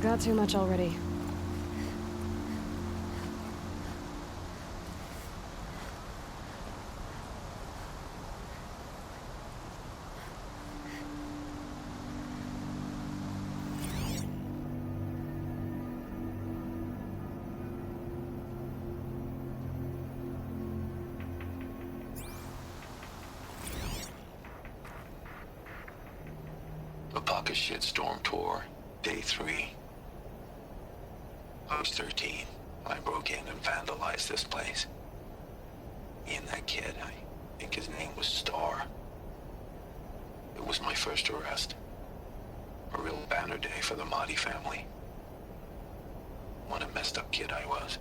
Got too much already. The Pocket Shitstorm Tour, Day 3. I was 13 when I broke in and vandalized this place. Me and that kid, I think his name was Star. It was my first arrest. A real banner day for the Mahdi family. What a messed up kid I was.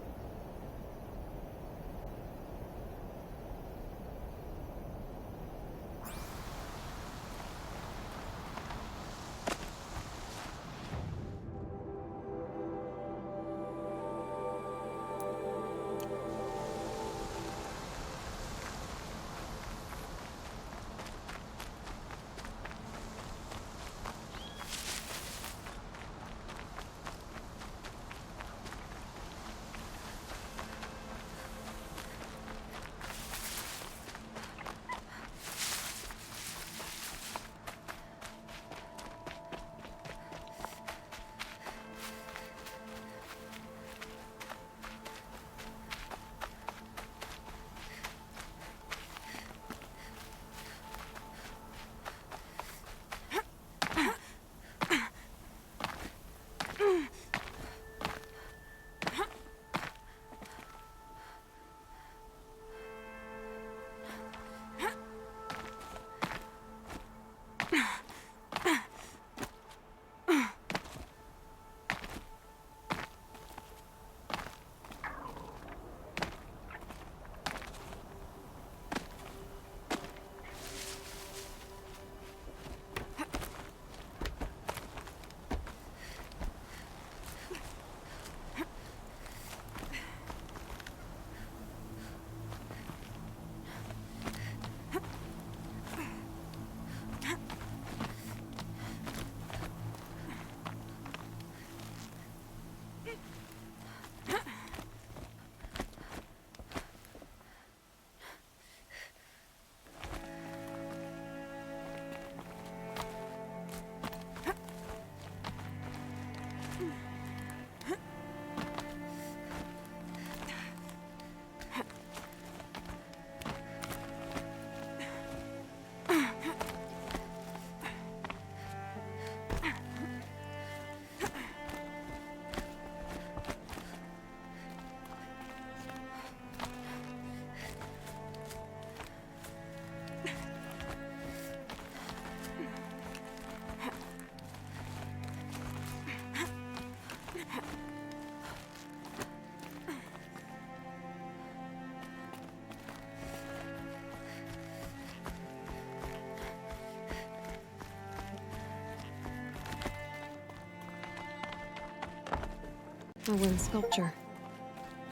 A wind sculpture.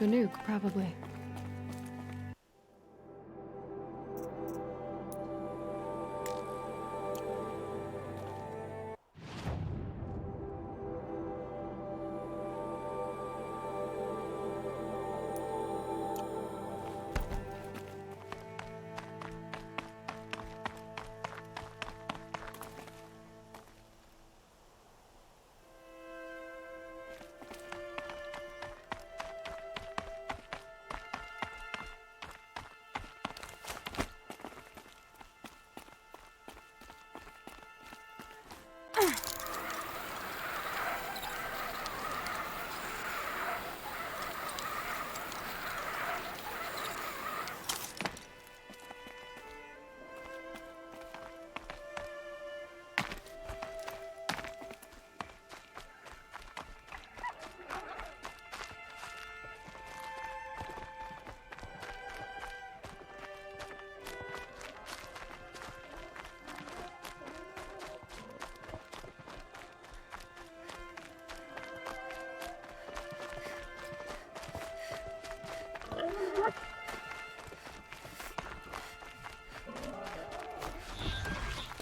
A nuke, probably.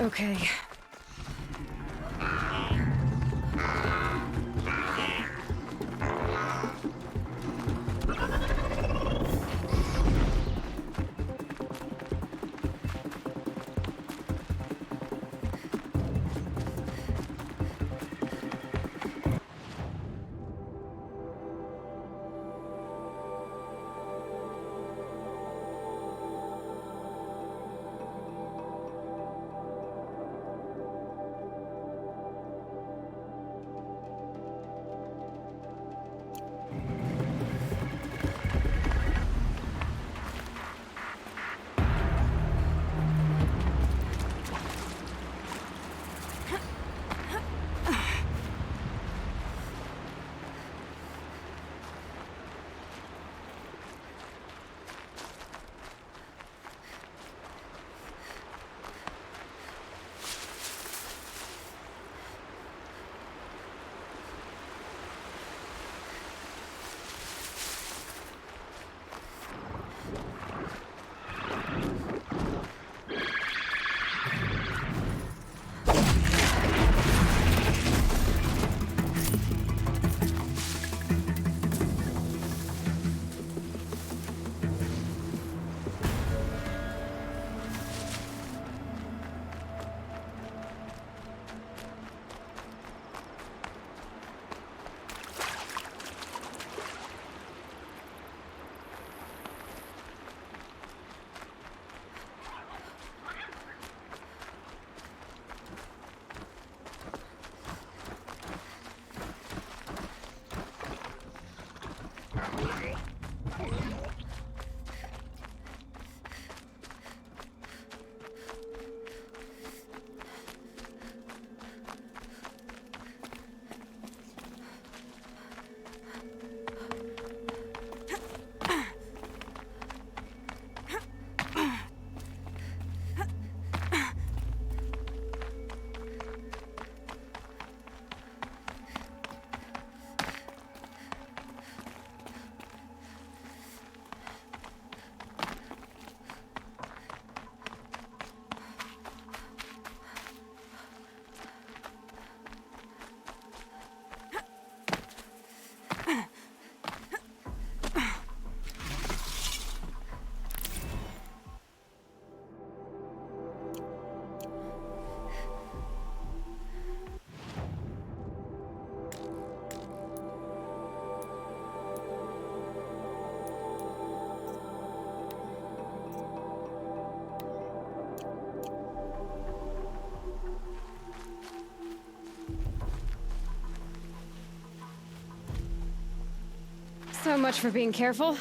Okay. So much for being careful.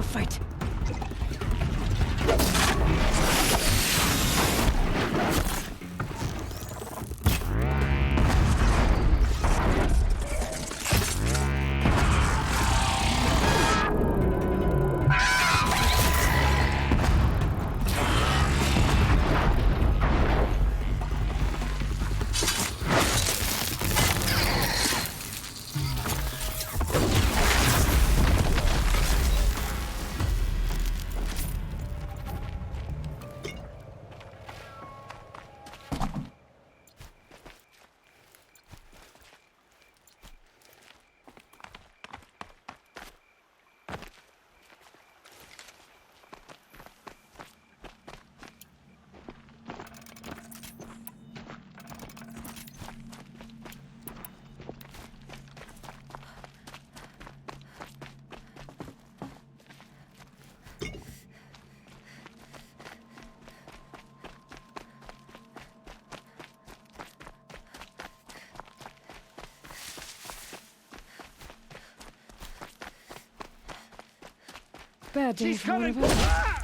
Fight. Bad day She's for one coming! of us. Ah!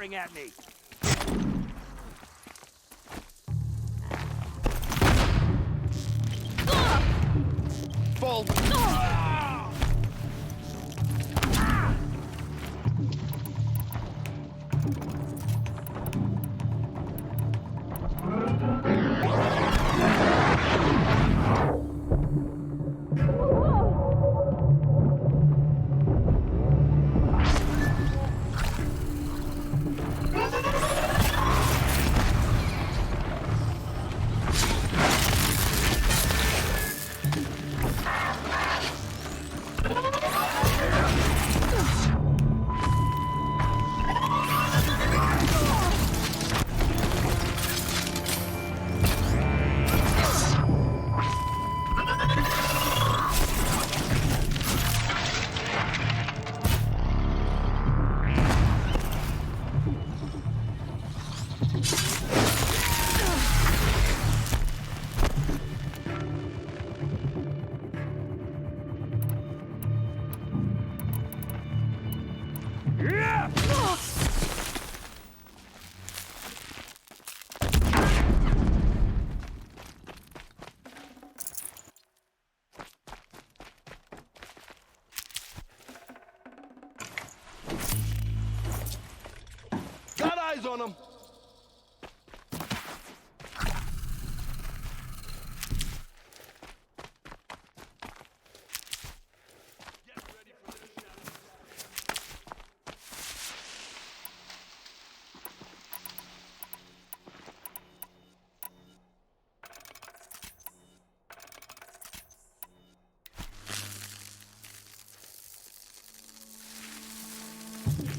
firing at me? Full. Got eyes on him.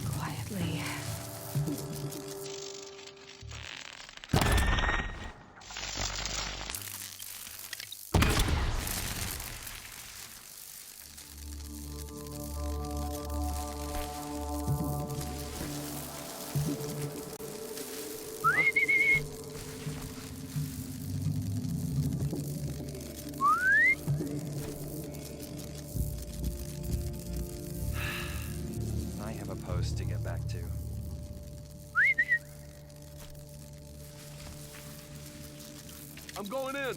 Quietly. I have a post to get back to. I'm going in.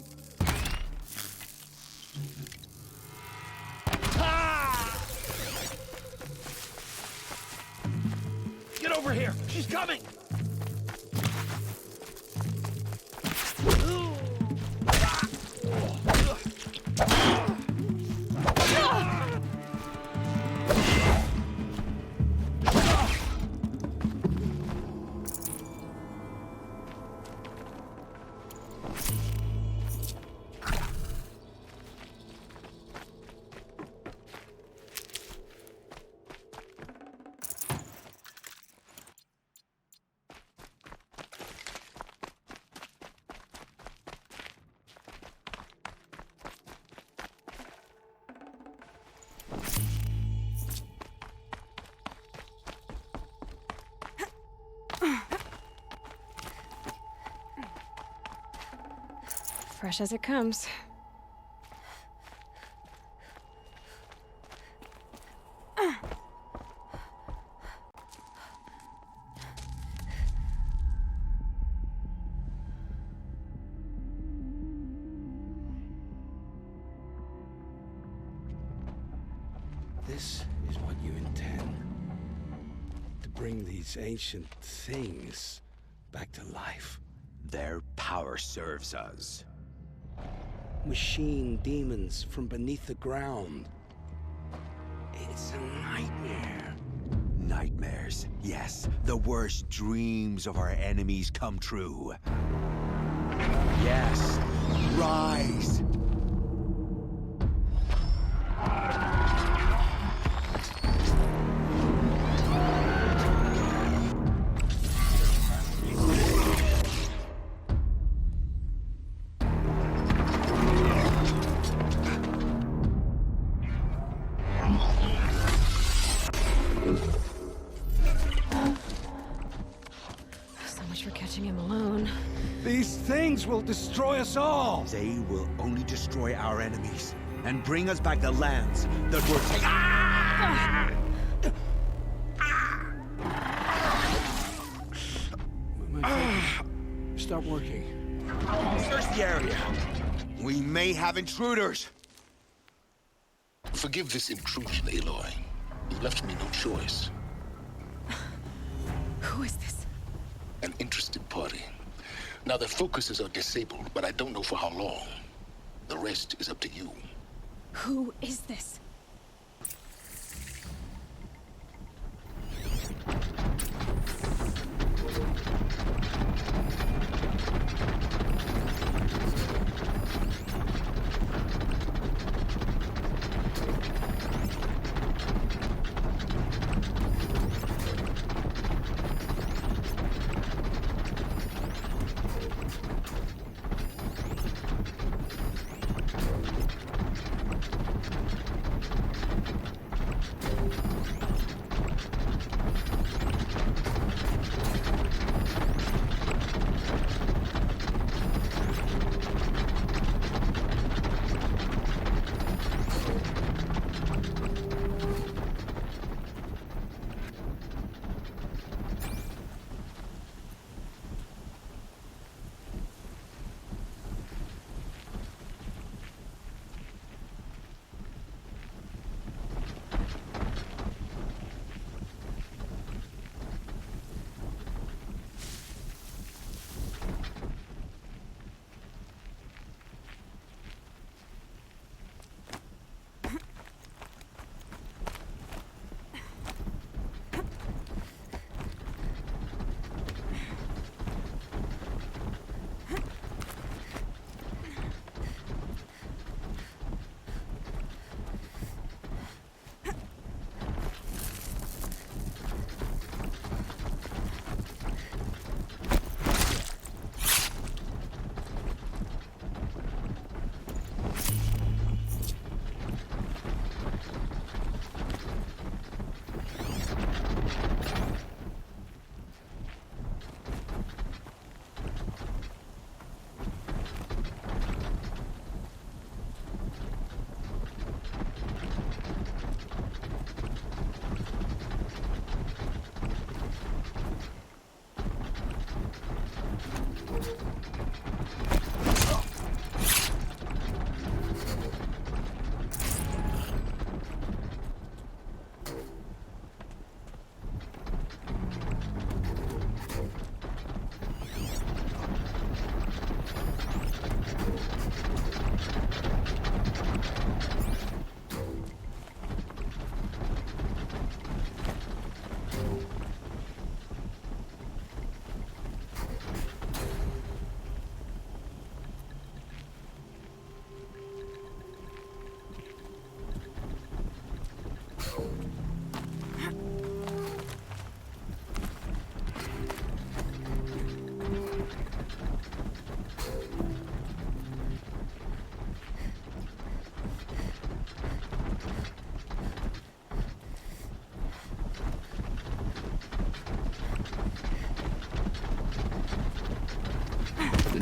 Get over here. She's coming. Fresh as it comes. This is what you intend. To bring these ancient things back to life. Their power serves us. Machine demons from beneath the ground. It's a nightmare. Nightmares, yes. The worst dreams of our enemies come true. Yes, rise! So much for catching him alone. These things will destroy us all! They will only destroy our enemies and bring us back the lands that were taken. start working. Search the area. We may have intruders. Forgive this intrusion, Aloy. You left me no choice. Who is this? An interested party. Now, their focuses are disabled, but I don't know for how long. The rest is up to you. Who is this?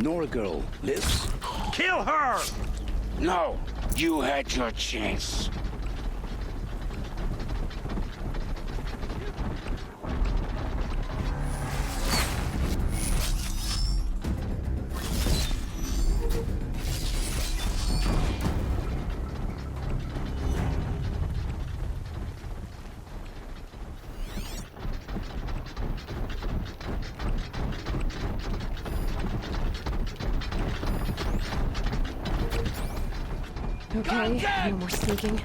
Nora girl lives? Kill her! No, you had your chance. Okay, no more sneaking.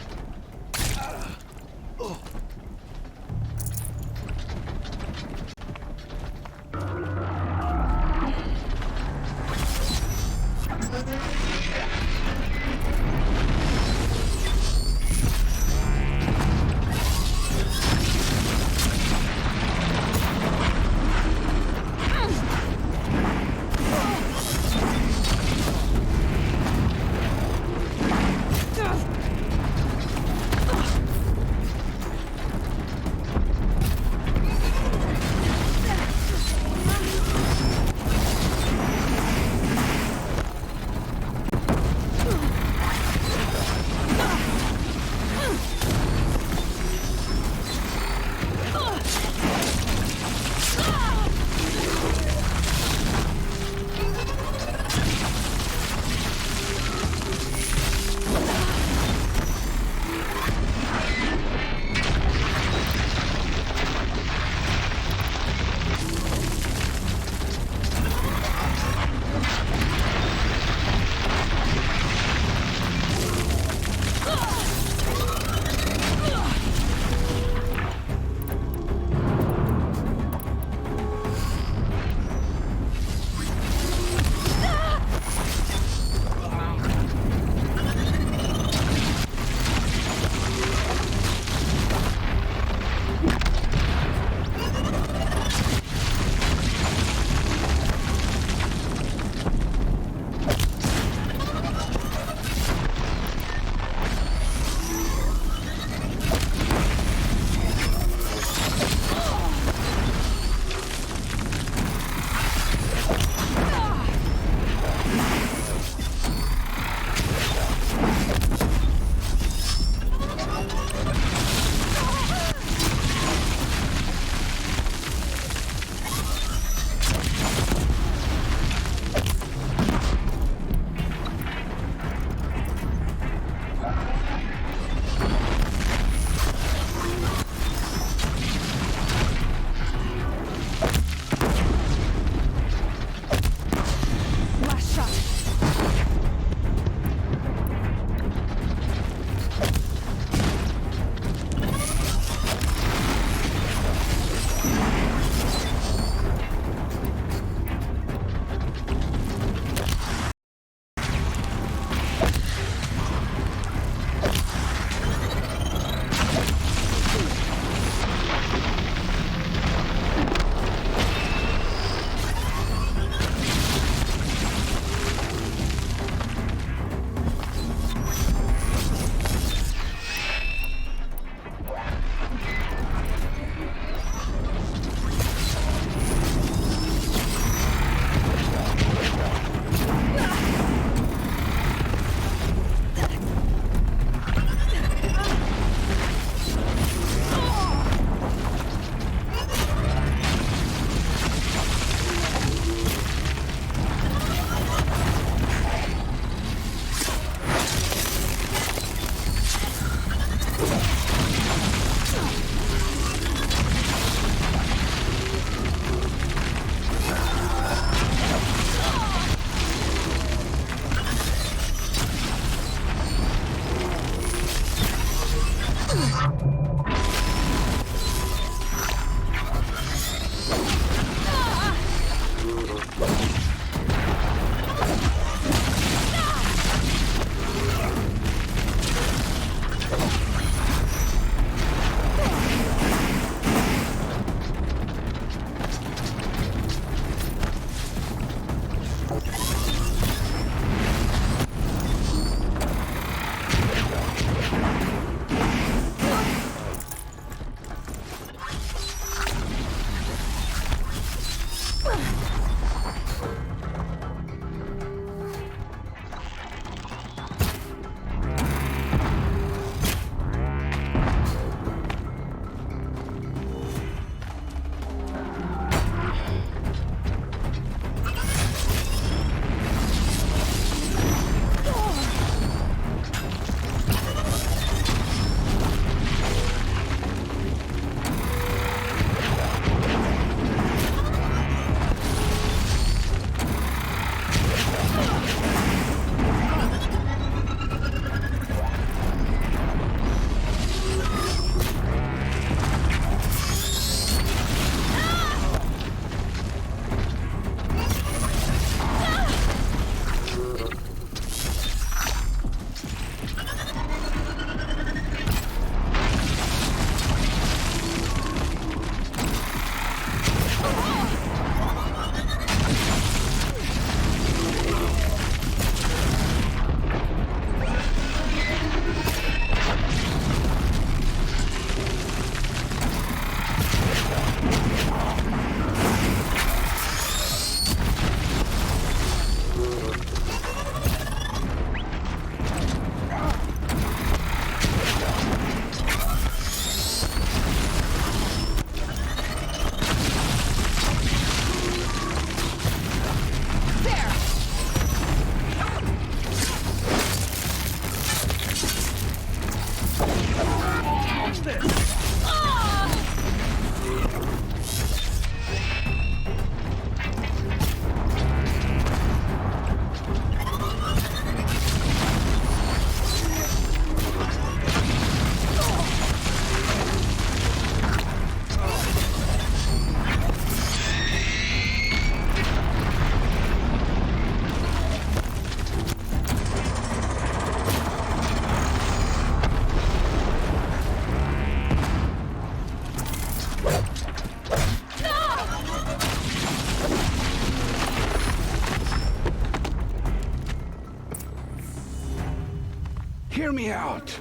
Hear me out!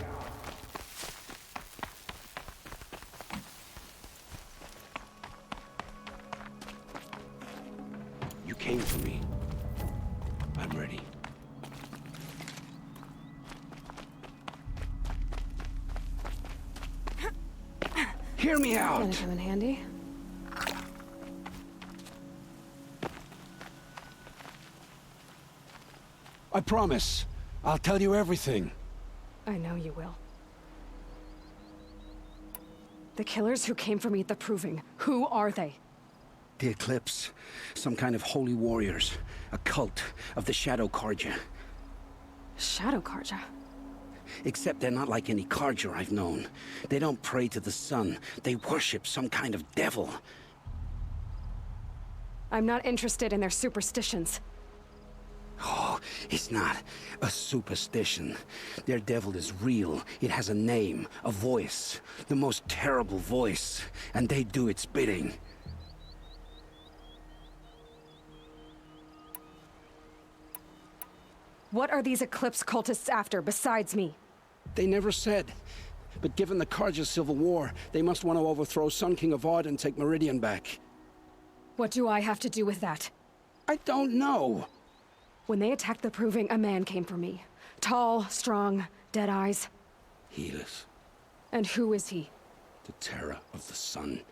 You came for me. I'm ready. Hear me out! Gonna come in handy. I promise. I'll tell you everything. I know you will. The killers who came for me at the Proving, who are they? The Eclipse. Some kind of holy warriors. A cult of the Shadow Carja. Shadow Carja? Except they're not like any Carja I've known. They don't pray to the sun. They worship some kind of devil. I'm not interested in their superstitions. Oh, it's not a superstition. Their devil is real. It has a name, a voice. The most terrible voice. And they do its bidding. What are these Eclipse cultists after, besides me? They never said. But given the Carja civil war, they must want to overthrow Sun King of Odd and take Meridian back. What do I have to do with that? I don't know. When they attacked the Proving, a man came for me. Tall, strong, dead eyes. Helis, And who is he? the terror of the sun.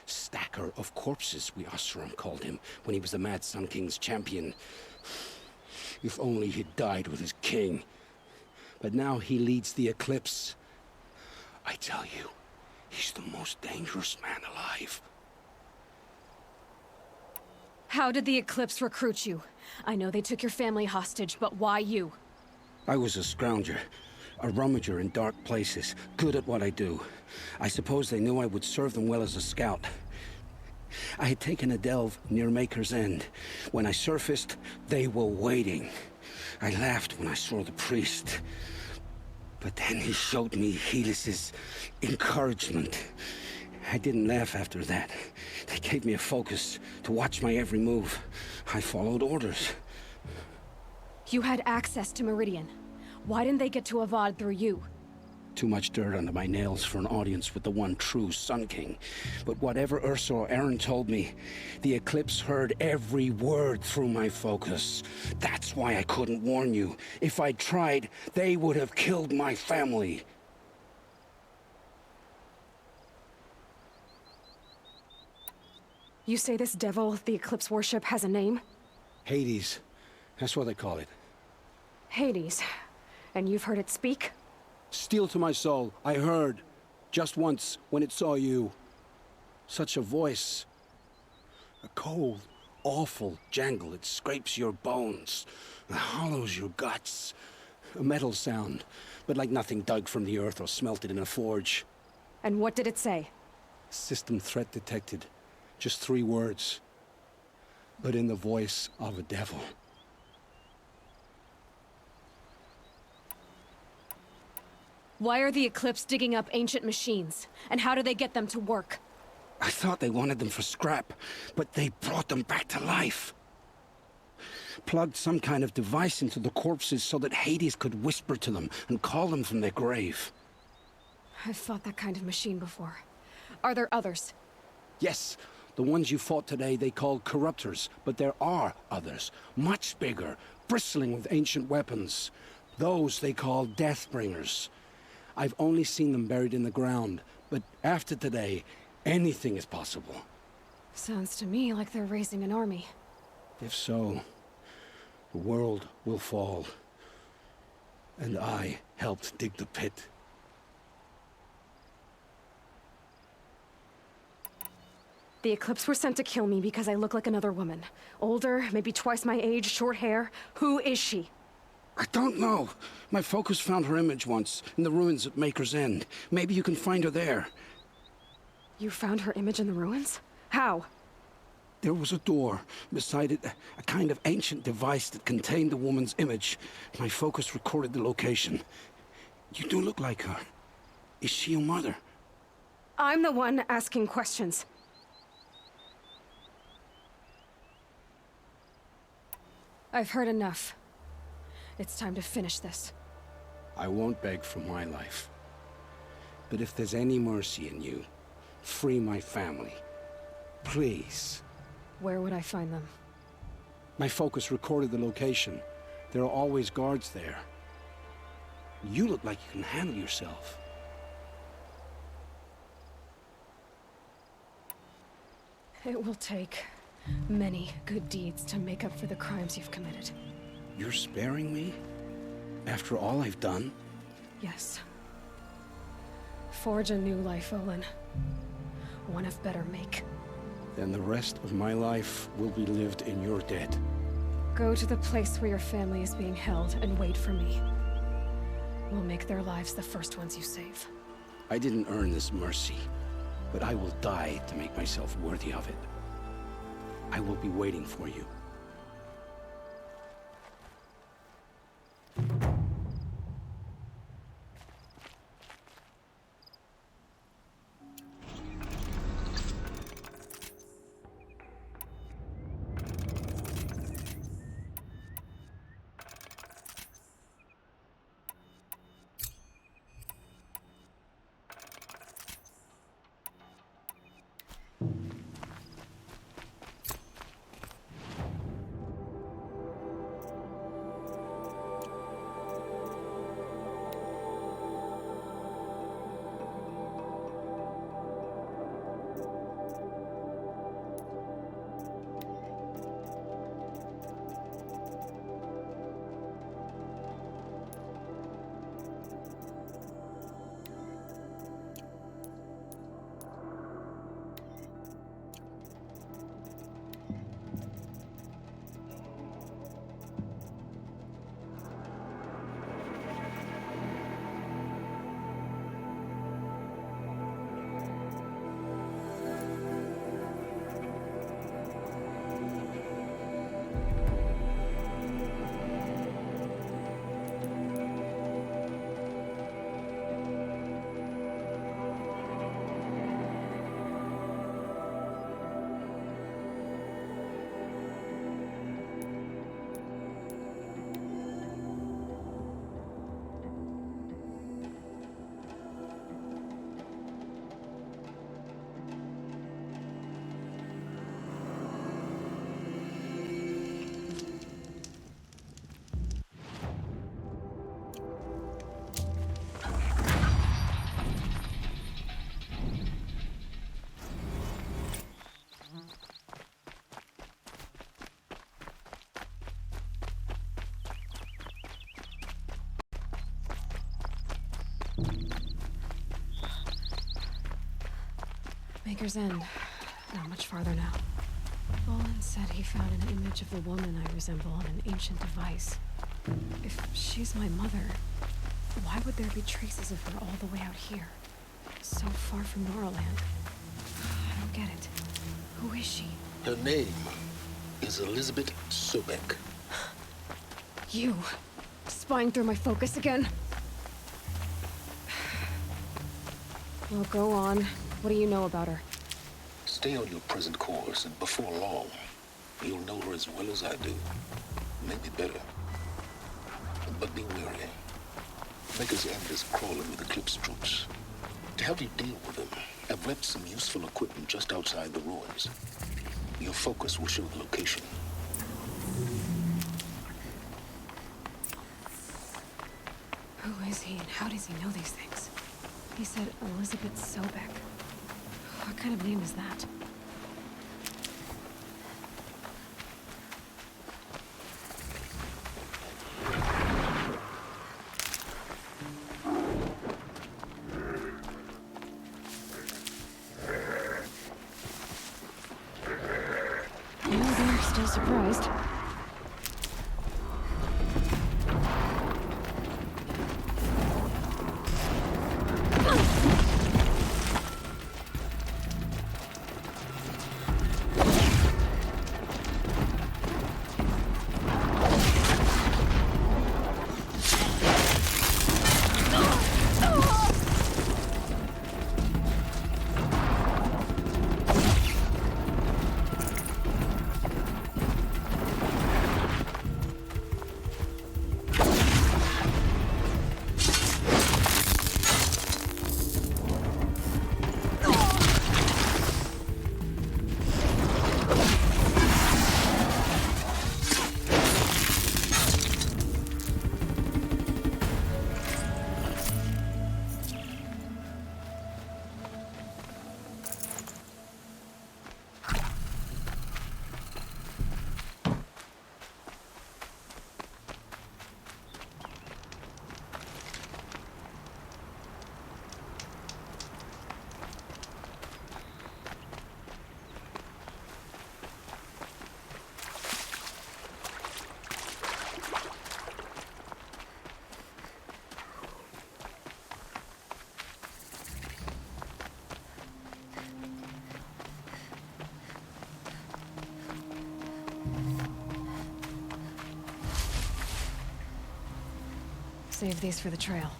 Stacker of corpses, we Oseram called him, when he was the Mad Sun King's champion. If only he'd died with his king. But now he leads the Eclipse. I tell you, he's the most dangerous man alive. How did the Eclipse recruit you? I know they took your family hostage, but why you? I was a scrounger, a rummager in dark places, good at what I do. I suppose they knew I would serve them well as a scout. I had taken a delve near Maker's End. When I surfaced, they were waiting. I laughed when I saw the priest. But then he showed me Helis's encouragement. I didn't laugh after that. They gave me a focus to watch my every move. I followed orders. You had access to Meridian. Why didn't they get to Avad through you? Too much dirt under my nails for an audience with the one true Sun King. But whatever Ursa or Aaron told me, the Eclipse heard every word through my focus. That's why I couldn't warn you. If I'd tried, they would have killed my family. You say this devil the Eclipse worship has a name? Hades. That's what they call it. Hades. And you've heard it speak? Steel to my soul, I heard. Just once, when it saw you. Such a voice. A cold, awful jangle. It scrapes your bones. It hollows your guts. A metal sound, but like nothing dug from the earth or smelted in a forge. And what did it say? System threat detected. Just 3 words. But in the voice of a devil. Why are the Eclipse digging up ancient machines? And how do they get them to work? I thought they wanted them for scrap, but they brought them back to life. Plugged some kind of device into the corpses so that Hades could whisper to them and call them from their grave. I've fought that kind of machine before. Are there others? Yes, the ones you fought today they called corruptors, but there are others, much bigger, bristling with ancient weapons. Those they call Deathbringers. I've only seen them buried in the ground, but after today, anything is possible. Sounds to me like they're raising an army. If so, the world will fall. And I helped dig the pit. The Eclipse were sent to kill me because I look like another woman. Older, maybe twice my age, short hair. Who is she? I don't know. My focus found her image once, in the ruins at Maker's End. Maybe you can find her there. You found her image in the ruins? How? There was a door. Beside it, a kind of ancient device that contained the woman's image. My focus recorded the location. You do look like her. Is she your mother? I'm the one asking questions. I've heard enough. It's time to finish this. I won't beg for my life. But if there's any mercy in you, free my family. Please. Where would I find them? My focus recorded the location. There are always guards there. You look like you can handle yourself. It will take many good deeds to make up for the crimes you've committed. You're sparing me? After all I've done? Yes. Forge a new life, Olin. One of better make. Then the rest of my life will be lived in your debt. Go to the place where your family is being held and wait for me. We'll make their lives the first ones you save. I didn't earn this mercy, but I will die to make myself worthy of it. I will be waiting for you. Maker's End. Not much farther now. Olin said he found an image of the woman I resemble on an ancient device. If she's my mother, why would there be traces of her all the way out here? So far from Noraland. I don't get it. Who is she? Her name is Elizabeth Sobek. You. Spying through my focus again? Well, go on. What do you know about her? Stay on your present course, and before long, you'll know her as well as I do. Maybe better. But be wary. Maker's End is crawling with Eclipse troops. To help you deal with them, I've left some useful equipment just outside the ruins. Your focus will show the location. Who is he and how does he know these things? He said Elizabeth Sobek. What kind of name is that? No, they're still surprised. Save these for the trail.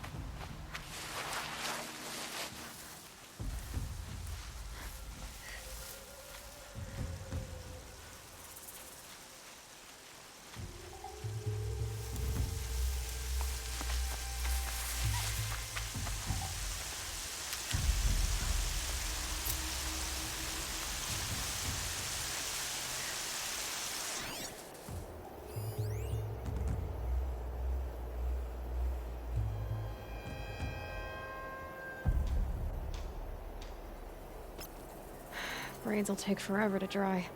Braids will take forever to dry.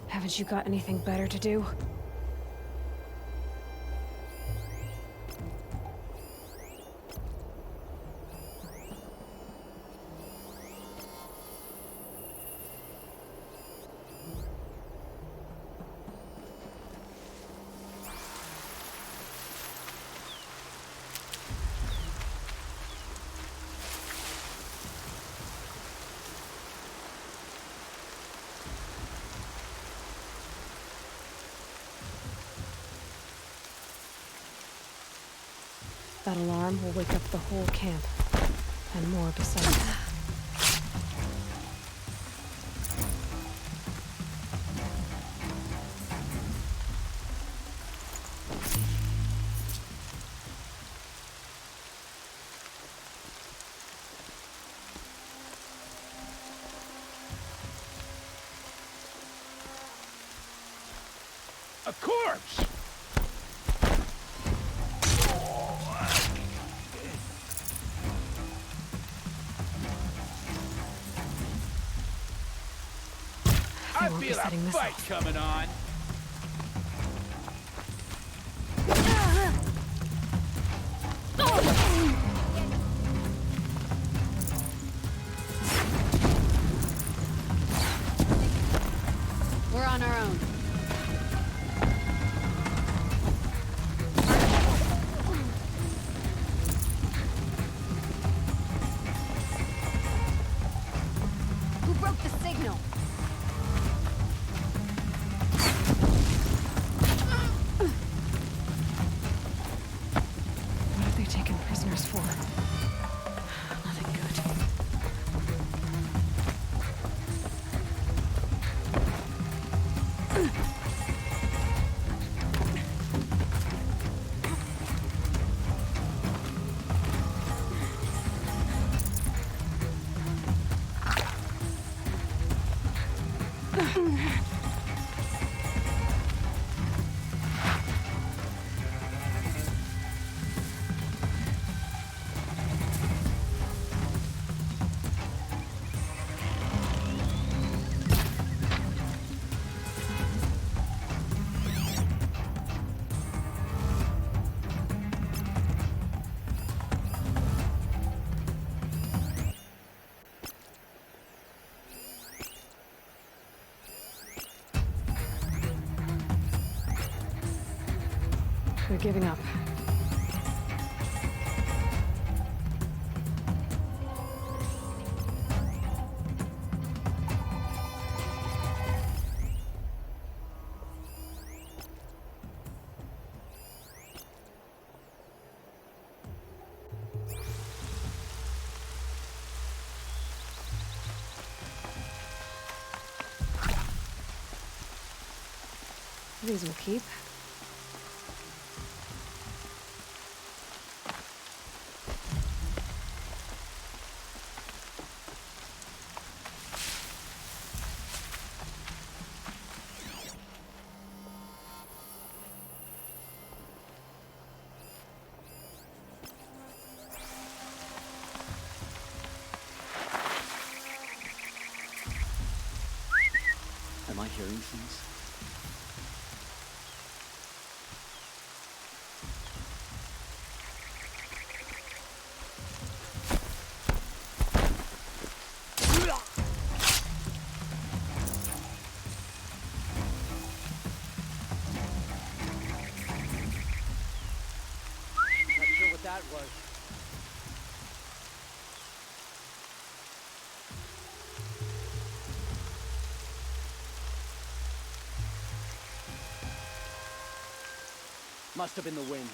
Haven't you got anything better to do? That alarm will wake up the whole camp, and more besides. A corpse! They I won't be feel a setting this fight off. coming on. We're on our own. Who broke the signal? What are they taking prisoners for? Nothing good. They're giving up. These will keep. Am I hearing things? Not sure what that was. Must have been the wind.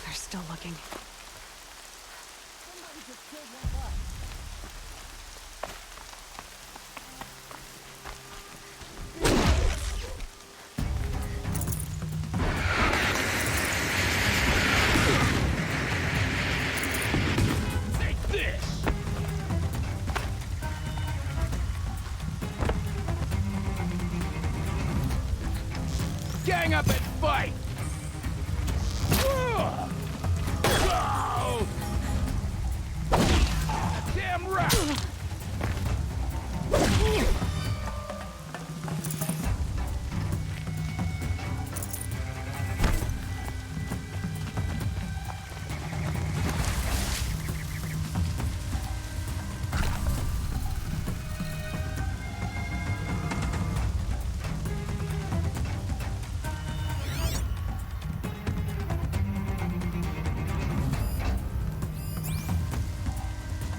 They're still looking. Take this! Gang up and fight! Damn right!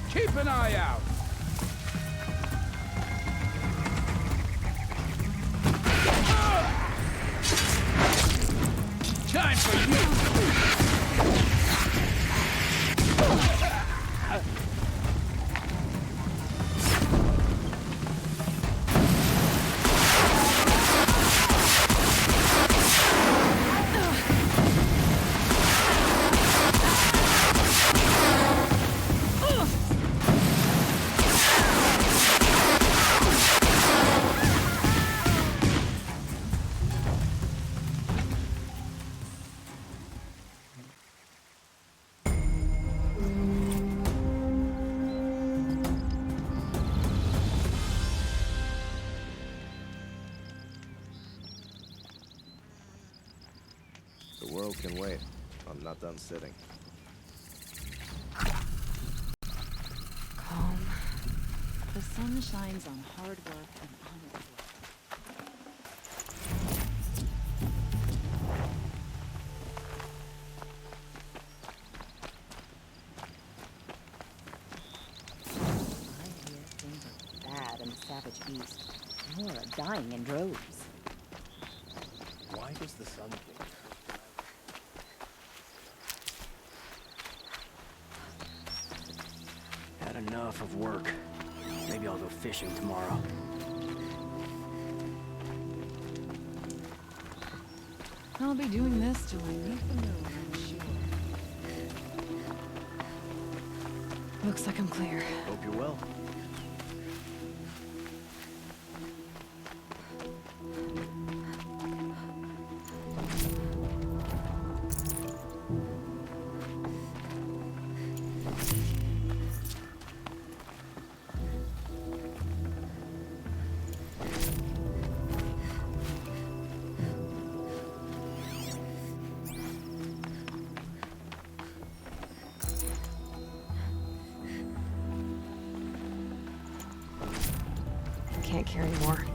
Keep an eye out! Time for you! The world can wait. I'm not done sitting. Calm. The sun shines on hard work and honest work. I hear things are bad in the savage east. More are dying in droves. Why does the sun king? Had enough of work. Maybe I'll go fishing tomorrow. I'll be doing this till I meet the moon, I'm sure. Looks like I'm clear. Hope you're well. Can't carry more.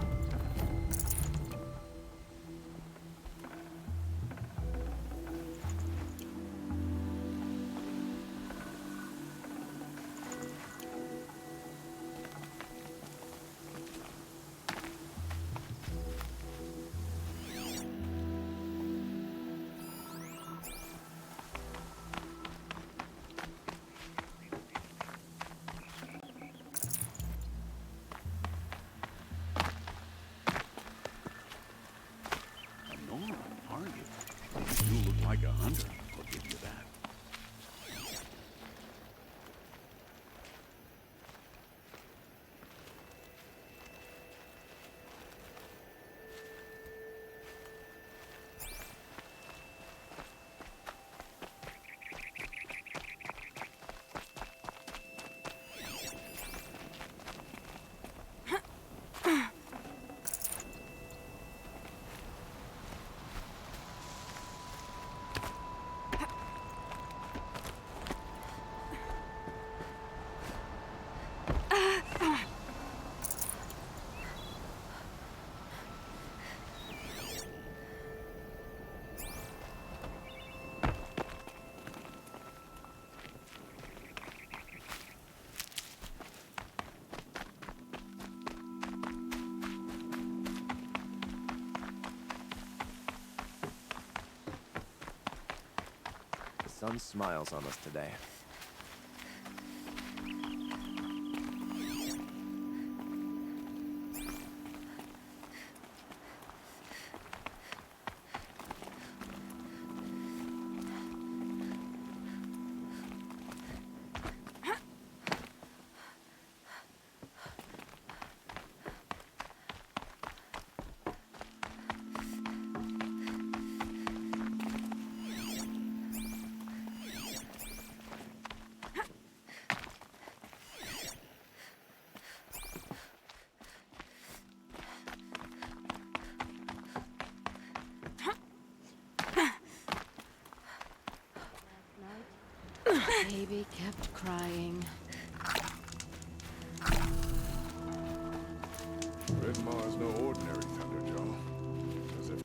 do look like a hunter, I'll give you that. The sun smiles on us today. Baby kept crying. Red Mar's no ordinary Thunderjaw. As if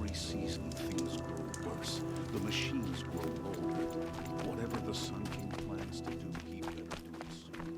every season things grow worse. The machines grow older. Whatever the Sun King plans to do, he better do it soon.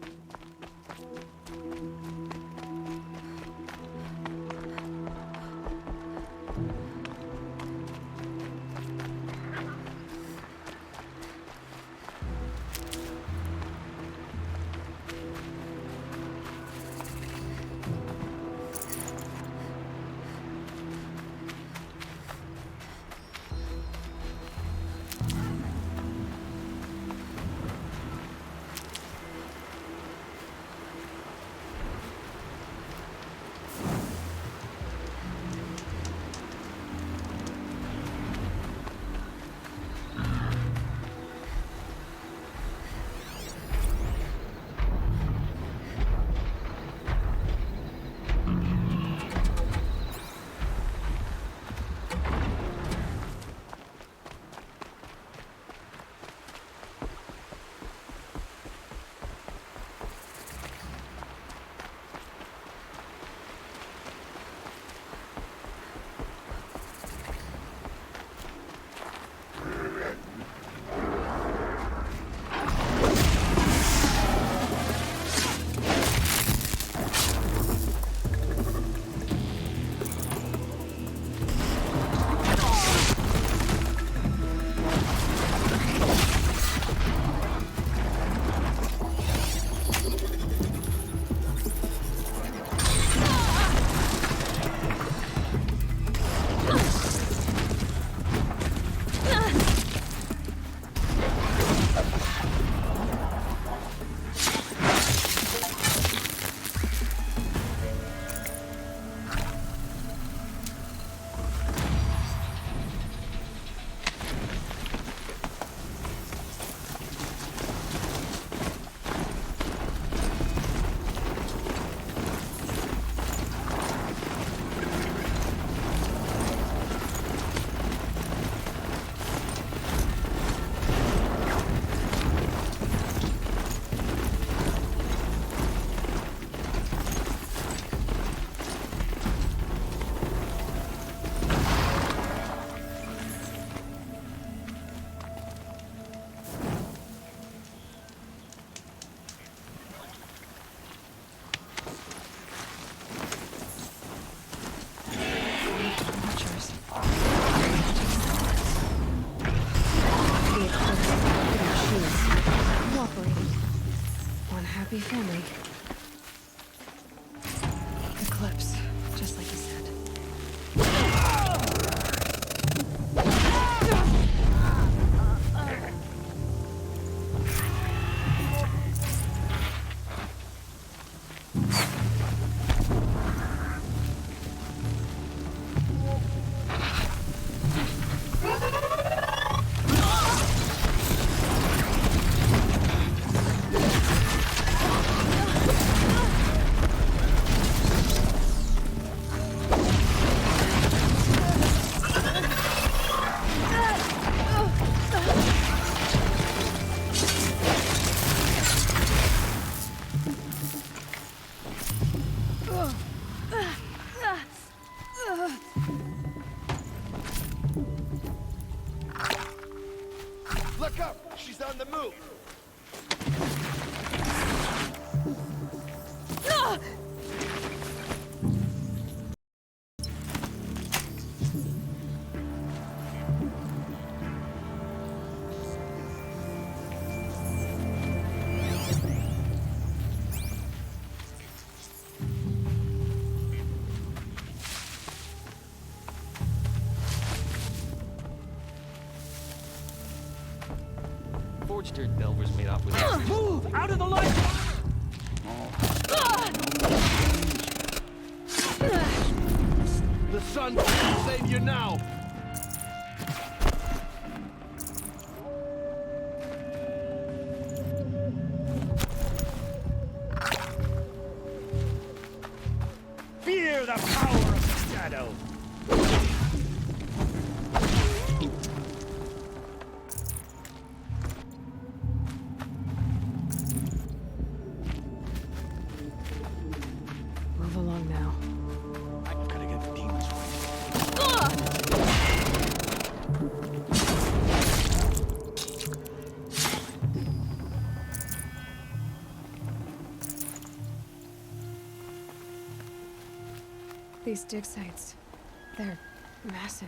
Happy family. Eclipse, just like you said. Look up! She's on the move! Forged dirt bell was made off with Move! Out of the light! The sun will save you now! Fear the power of the shadow! Move along now. I've got to get the demons right. These dig sites, they're massive.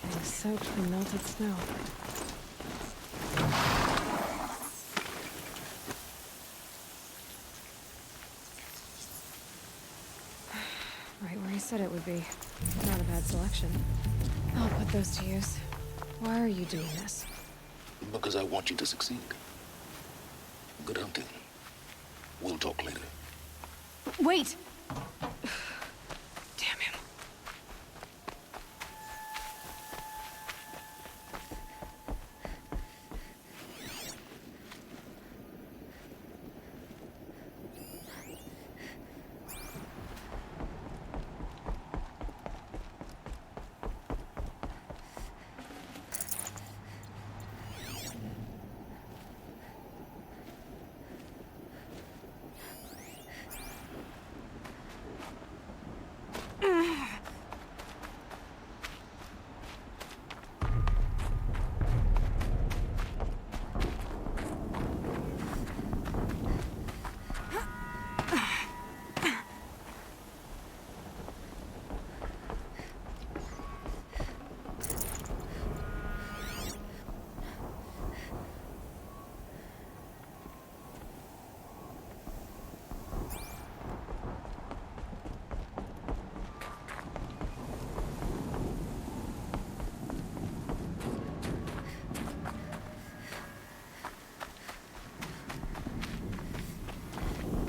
Getting soaked from melted snow. Right where he said it would be. Not a bad selection. I'll put those to use. Why are you doing this? Because I want you to succeed. Good hunting. We'll talk later. Wait! Damn him.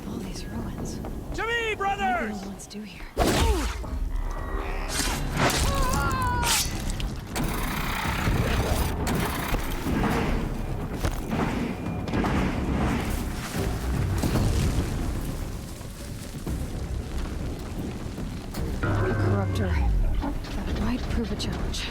All these ruins. To me, What brothers! do the ones do here? Corruptor. That might prove a challenge.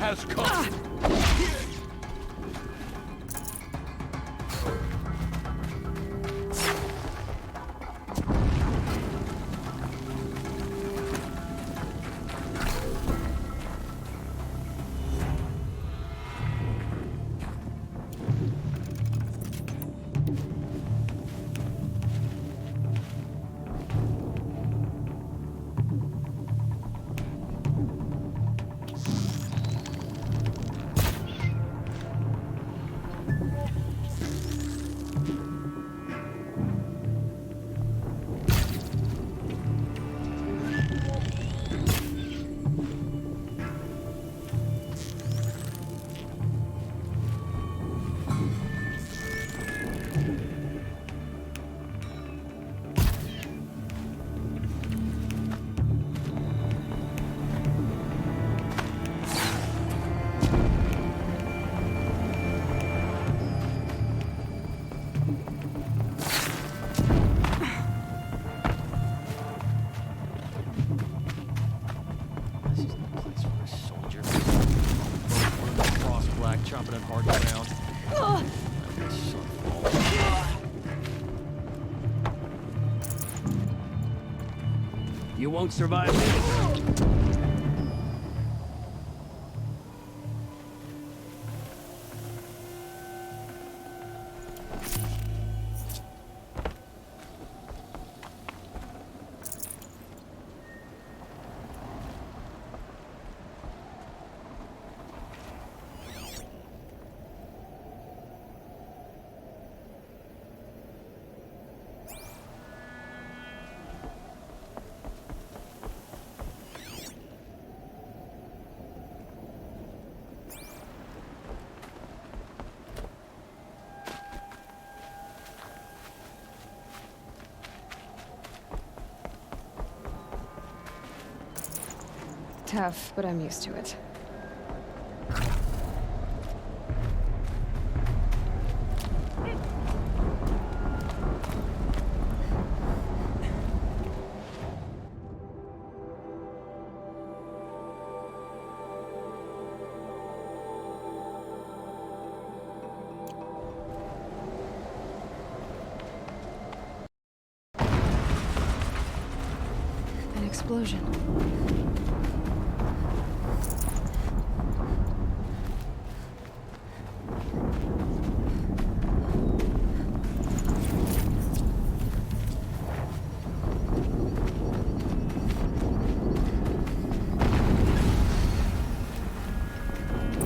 has come. Chopping it hard ground. You won't survive this. Tough, but I'm used to it. An explosion.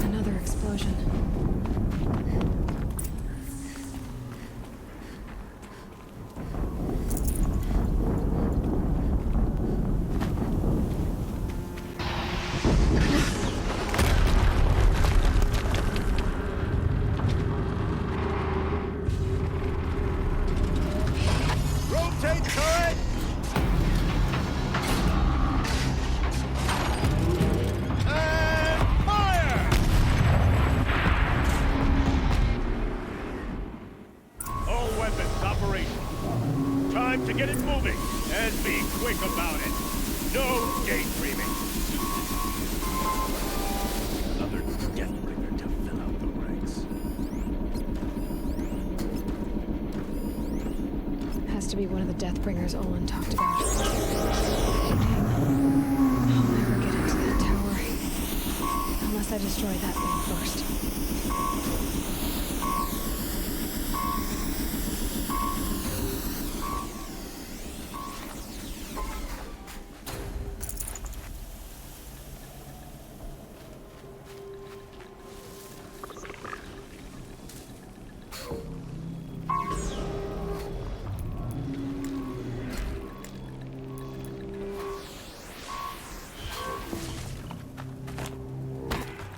Another explosion. Rotate turret! And fire! All weapons operational. Time to get it moving, and be quick about it. No daydreaming. Another Deathbringer to fill out the ranks. Has to be one of the Deathbringers Olin talked about. I'll never get into that tower. Unless I destroy that thing first.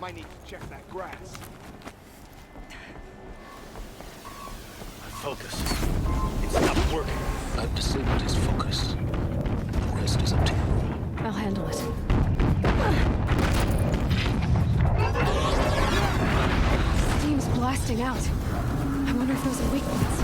Might need to check that grass. Focus. It's not working. I've disabled his focus. The rest is up to you. I'll handle it. Steam's blasting out. I wonder if those are weak points.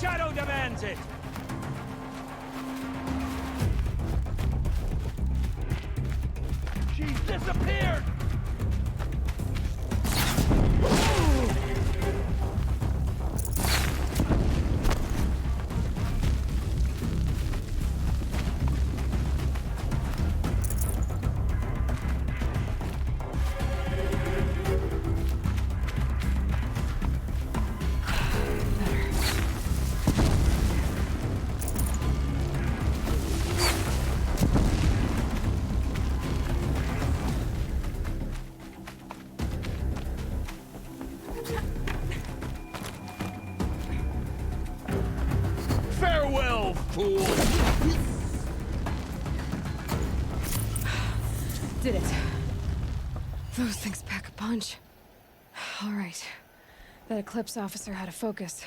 shadow demands it! She's disappeared! Farewell, fool! Did it. Those things pack a punch. All right. That Eclipse officer had a focus.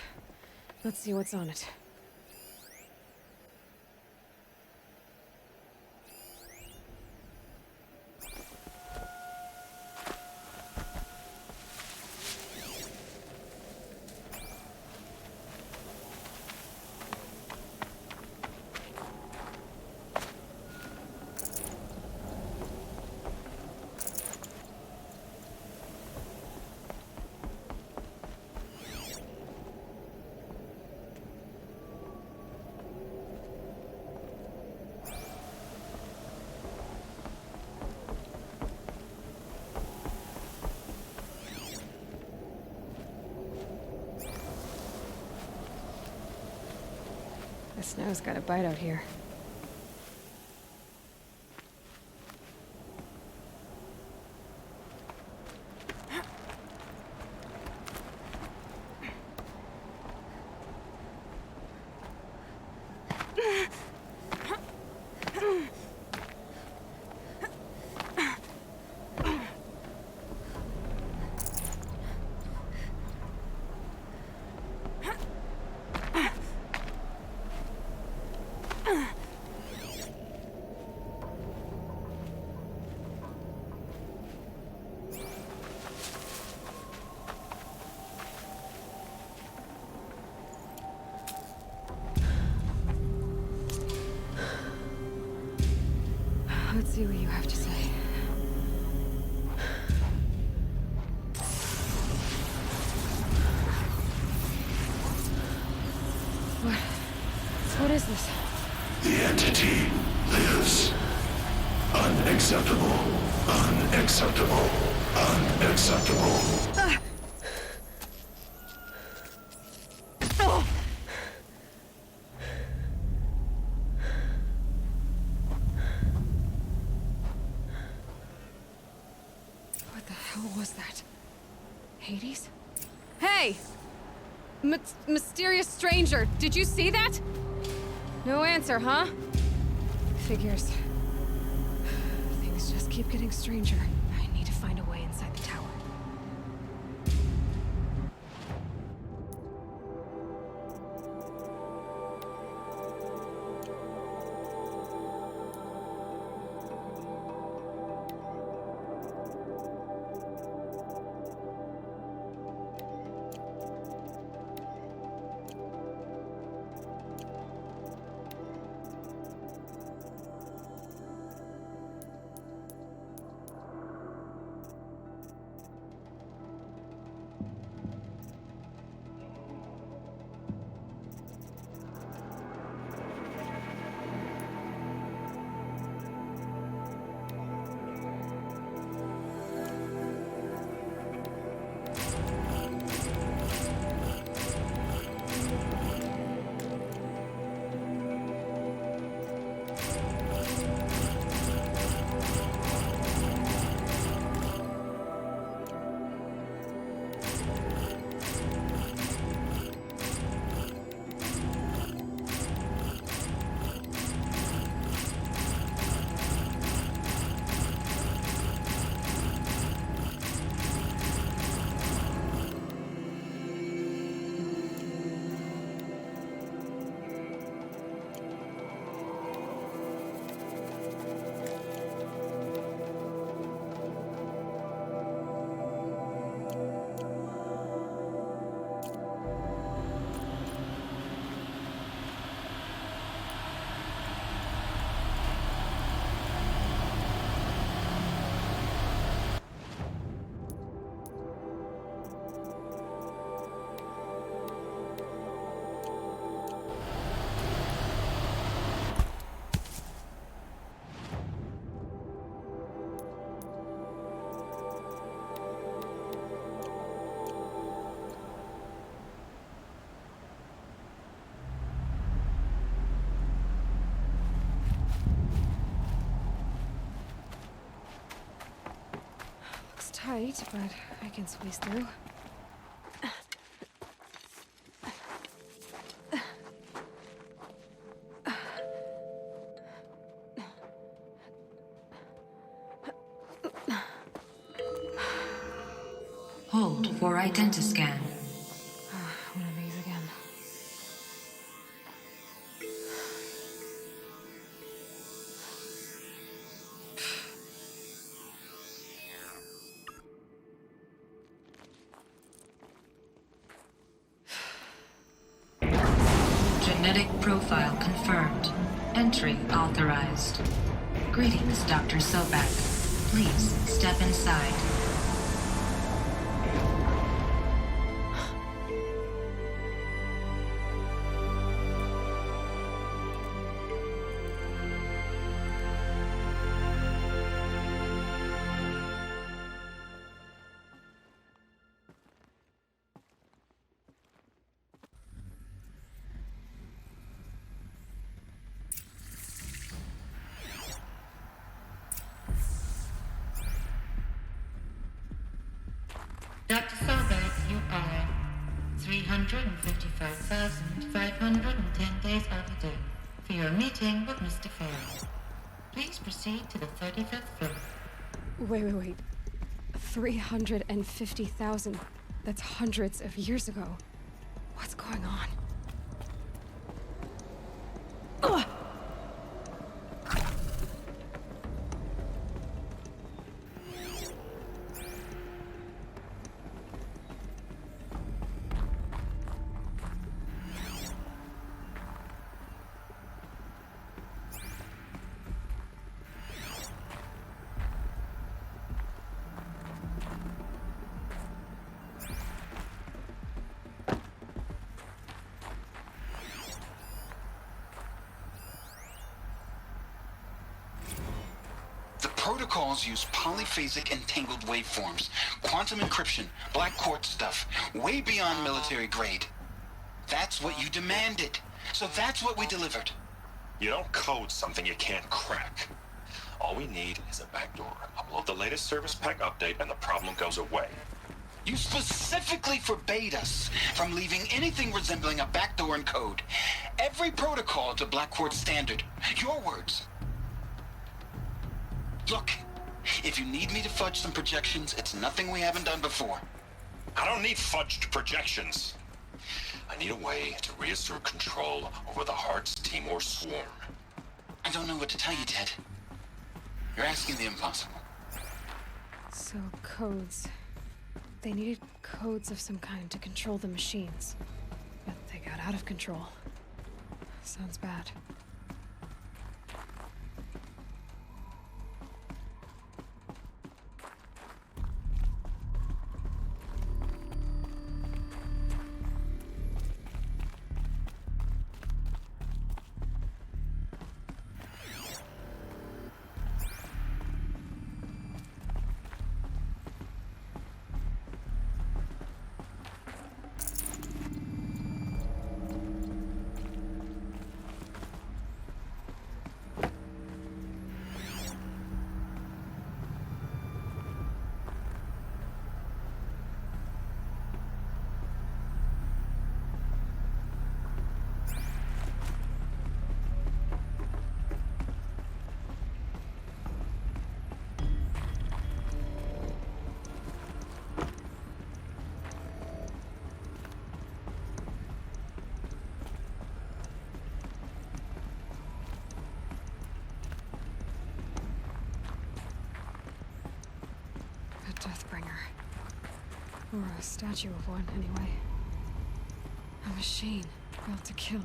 Let's see what's on it. The snow's got a bite out here. Let's see what you have to say. What is this? The entity lives. Unacceptable. Unacceptable. Unacceptable. What the hell was that? Hades? Hey! Mysterious stranger, did you see that? No answer, huh? Figures. Things just keep getting stranger. I need to find a way inside the tower. tight, but I can squeeze through. Hold for identiscan. One of these again. Genetic profile confirmed. Entry authorized. Greetings, Dr. Sobek. Please step inside. Dr. Sobek, you are 355,510 days overdue for your meeting with Mr. Farrell. Please proceed to the 35th floor. Wait. 350,000. That's hundreds of years ago. What's going on? Ugh! Protocols use polyphasic entangled waveforms, quantum encryption, black quartz stuff, way beyond military grade. That's what you demanded, so that's what we delivered. You don't code something you can't crack. All we need is a backdoor. Upload the latest service pack update and the problem goes away. You specifically forbade us from leaving anything resembling a backdoor in code. Every protocol to black quartz standard. Your words. Look, if you need me to fudge some projections, it's nothing we haven't done before. I don't need fudged projections. I need a way to reassert control over the Hearts Timor swarm. I don't know what to tell you, Ted. You're asking the impossible. So, codes. They needed codes of some kind to control the machines. But they got out of control. Sounds bad. Deathbringer. Or a statue of one, anyway. A machine built to kill.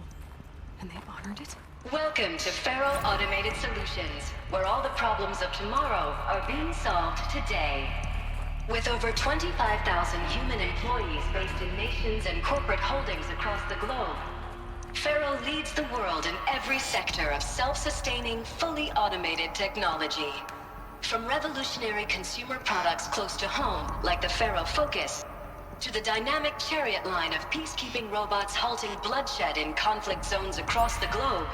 And they honored it? Welcome to Feral Automated Solutions, where all the problems of tomorrow are being solved today. With over 25,000 human employees based in nations and corporate holdings across the globe, Feral leads the world in every sector of self-sustaining, fully automated technology. From revolutionary consumer products close to home, like the Pharaoh Focus, to the dynamic Chariot line of peacekeeping robots halting bloodshed in conflict zones across the globe,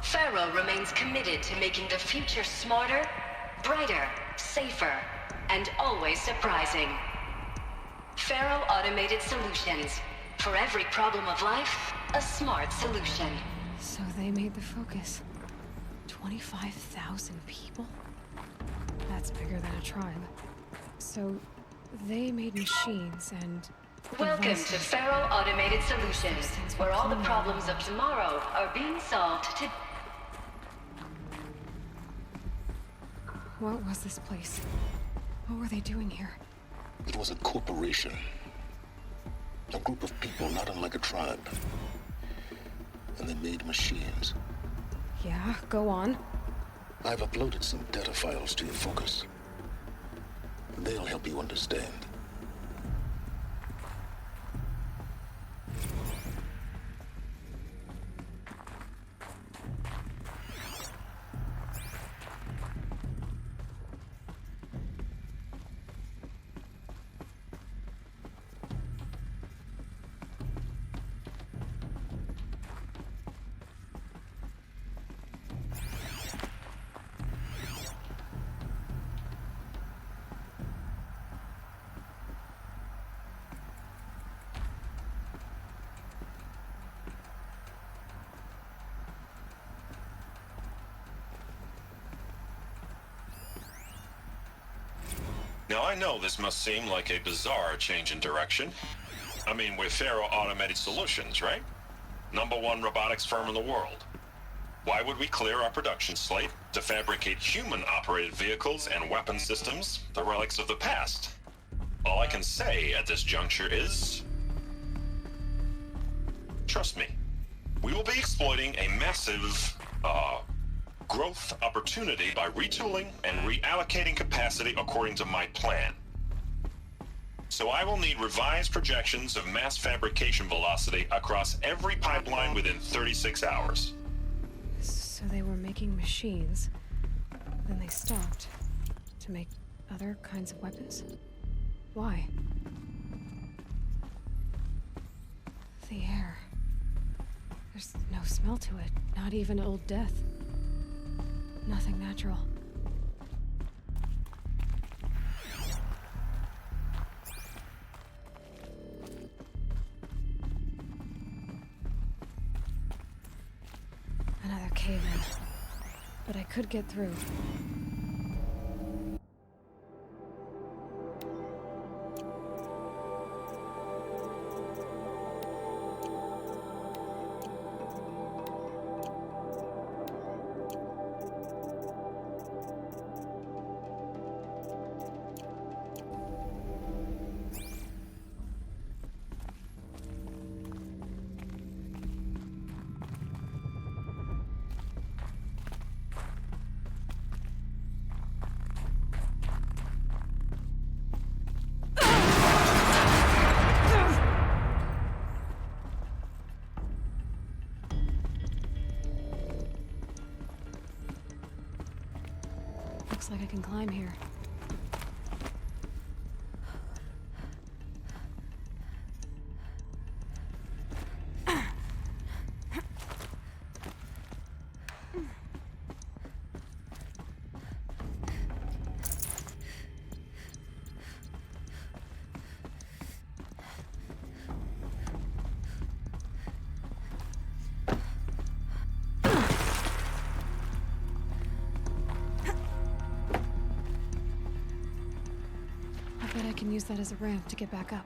Pharaoh remains committed to making the future smarter, brighter, safer, and always surprising. Faro Automated Solutions. For every problem of life, a smart solution. So they made the focus. 25,000 people? That's bigger than a tribe. So they made machines and... Welcome to devices. Faro Automated Solutions, where all the problems of tomorrow are being solved today. What was this place? What were they doing here? It was a corporation. A group of people not unlike a tribe. And they made machines. Yeah, go on. I've uploaded some data files to your focus. They'll help you understand. Now, I know this must seem like a bizarre change in direction. I mean, we're Faro Automated Solutions, right? #1 robotics firm in the world. Why would we clear our production slate to fabricate human-operated vehicles and weapon systems, the relics of the past? All I can say at this juncture is... trust me. We will be exploiting a massive, growth opportunity by retooling and reallocating capacity according to my plan. So I will need revised projections of mass fabrication velocity across every pipeline within 36 hours. So they were making machines. Then they stopped. To make other kinds of weapons? Why? The air. There's no smell to it. Not even Old Death. Nothing natural. Another cave-in. But I could get through. Looks like I can climb here. I bet I can use that as a ramp to get back up.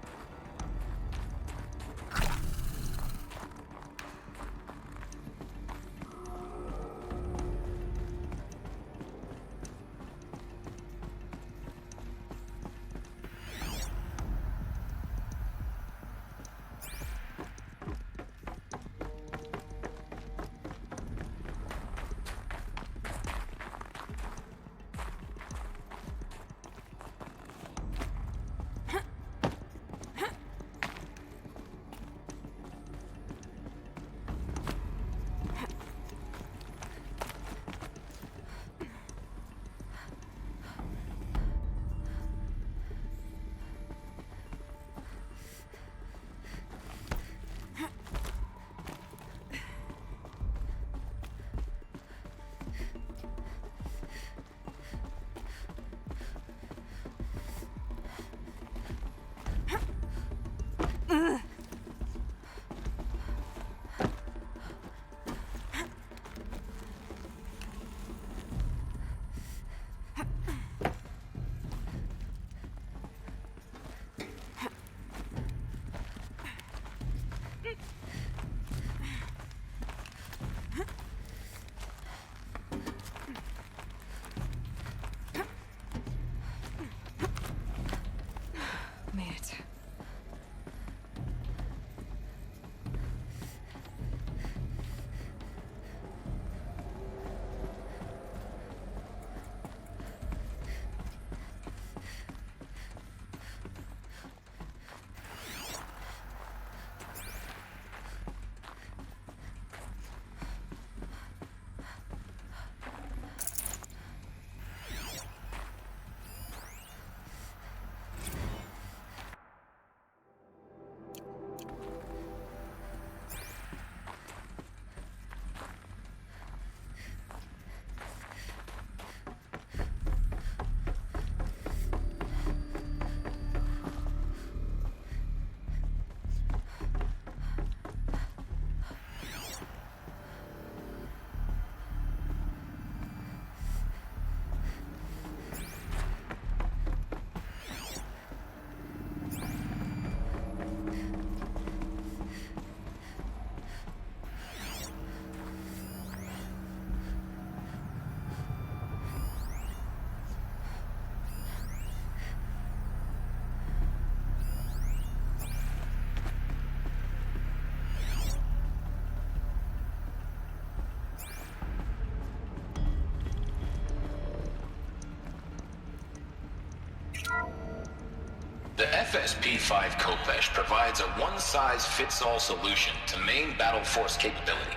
The FSP-5 Kopesh provides a one-size-fits-all solution to main battle force capability.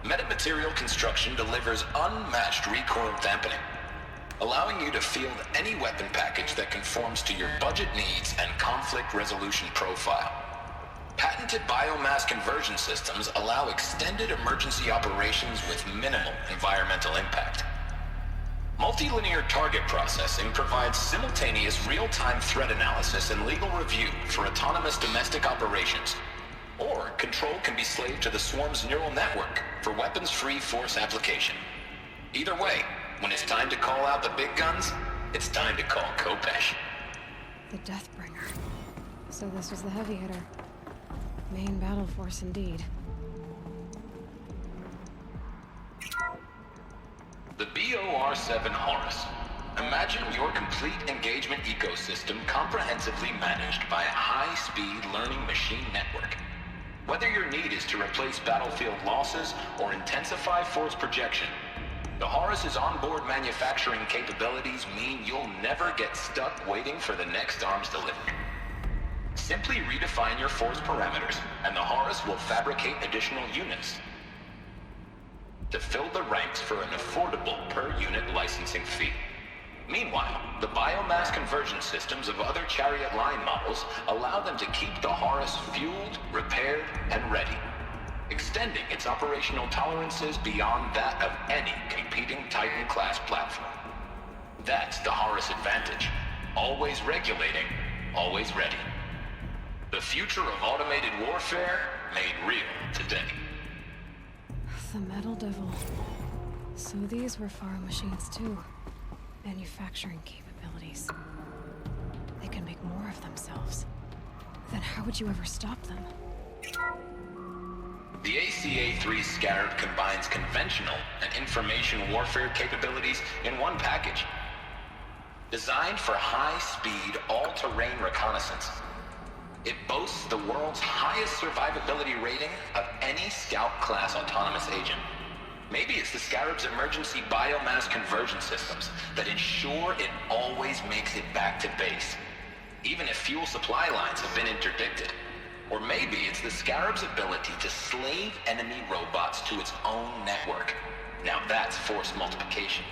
Metamaterial construction delivers unmatched recoil dampening, allowing you to field any weapon package that conforms to your budget needs and conflict resolution profile. Patented biomass conversion systems allow extended emergency operations with minimal environmental impact. Multilinear target processing provides simultaneous real-time threat analysis and legal review for autonomous domestic operations. Or control can be slaved to the swarm's neural network for weapons-free force application. Either way, when it's time to call out the big guns, it's time to call Kopesh. The Deathbringer. So this was the heavy hitter. Main battle force indeed. The BOR-7 Horus. Imagine your complete engagement ecosystem comprehensively managed by a high-speed learning machine network. Whether your need is to replace battlefield losses or intensify force projection, the Horus's onboard manufacturing capabilities mean you'll never get stuck waiting for the next arms delivery. Simply redefine your force parameters, and the Horus will fabricate additional units to fill the ranks for an affordable per-unit licensing fee. Meanwhile, the biomass conversion systems of other Chariot line models allow them to keep the Horus fueled, repaired, and ready, extending its operational tolerances beyond that of any competing Titan-class platform. That's the Horus advantage. Always regulating, always ready. The future of automated warfare made real today. The Metal Devil. So these were Faro machines too. Manufacturing capabilities. They can make more of themselves. Then how would you ever stop them? The ACA-3 Scarab combines conventional and information warfare capabilities in one package. Designed for high-speed, all-terrain reconnaissance, it boasts the world's highest survivability rating of any Scout-class autonomous agent. Maybe it's the Scarab's emergency biomass conversion systems that ensure it always makes it back to base, even if fuel supply lines have been interdicted. Or maybe it's the Scarab's ability to slave enemy robots to its own network. Now that's force multiplication.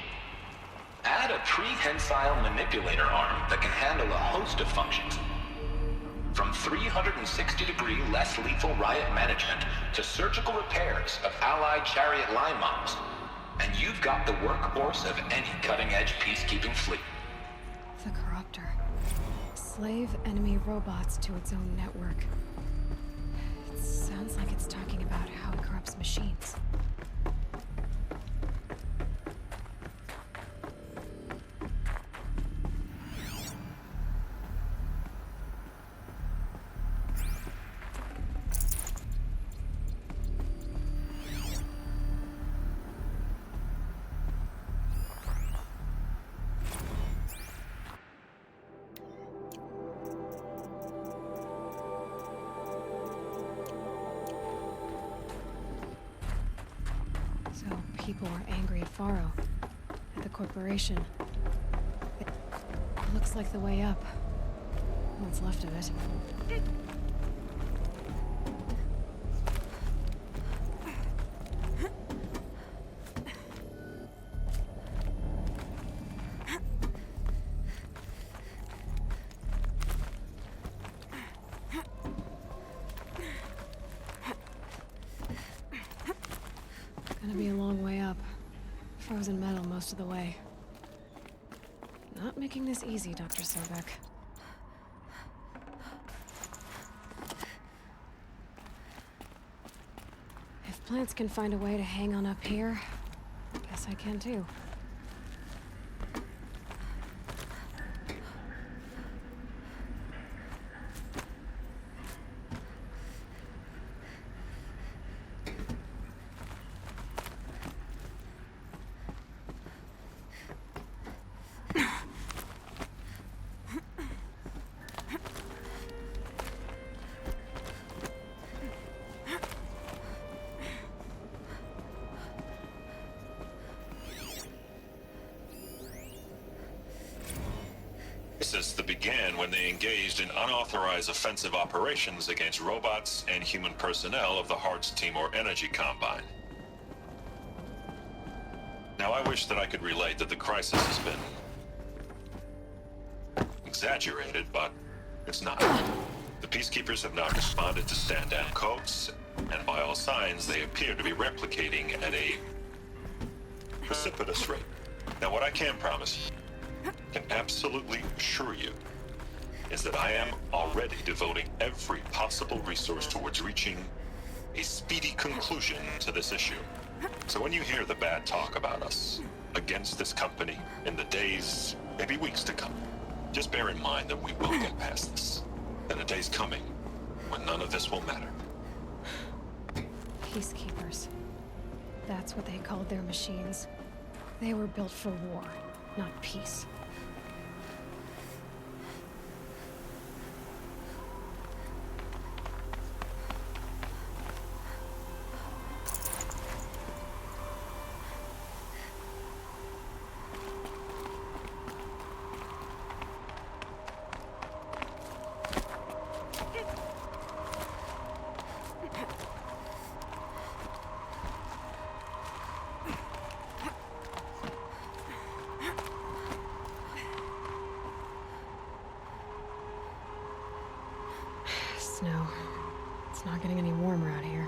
Add a prehensile manipulator arm that can handle a host of functions, from 360-degree less lethal riot management to surgical repairs of allied Chariot line models, and you've got the workhorse of any cutting-edge peacekeeping fleet. The Corruptor. Slave enemy robots to its own network. It sounds like it's talking about how it corrupts machines. People are angry at Faro, at the corporation. It looks like the way up. What's left of it. Gonna be a long way up. Frozen metal most of the way. Not making this easy, Dr. Sobek. If plants can find a way to hang on up here, I guess I can too. that began when they engaged in unauthorized offensive operations against robots and human personnel of the Hearts Timor Energy Combine. Now, I wish that I could relate that the crisis has been exaggerated, but it's not. The Peacekeepers have not responded to stand-down codes, and by all signs, they appear to be replicating at a precipitous rate. Now, what I can promise, can absolutely assure you, is that I am already devoting every possible resource towards reaching a speedy conclusion to this issue. So when you hear the bad talk about us against this company in the days, maybe weeks to come, just bear in mind that we will get past this. And a day's coming when none of this will matter. Peacekeepers. That's what they called their machines. They were built for war, not peace. Snow. It's not getting any warmer out here.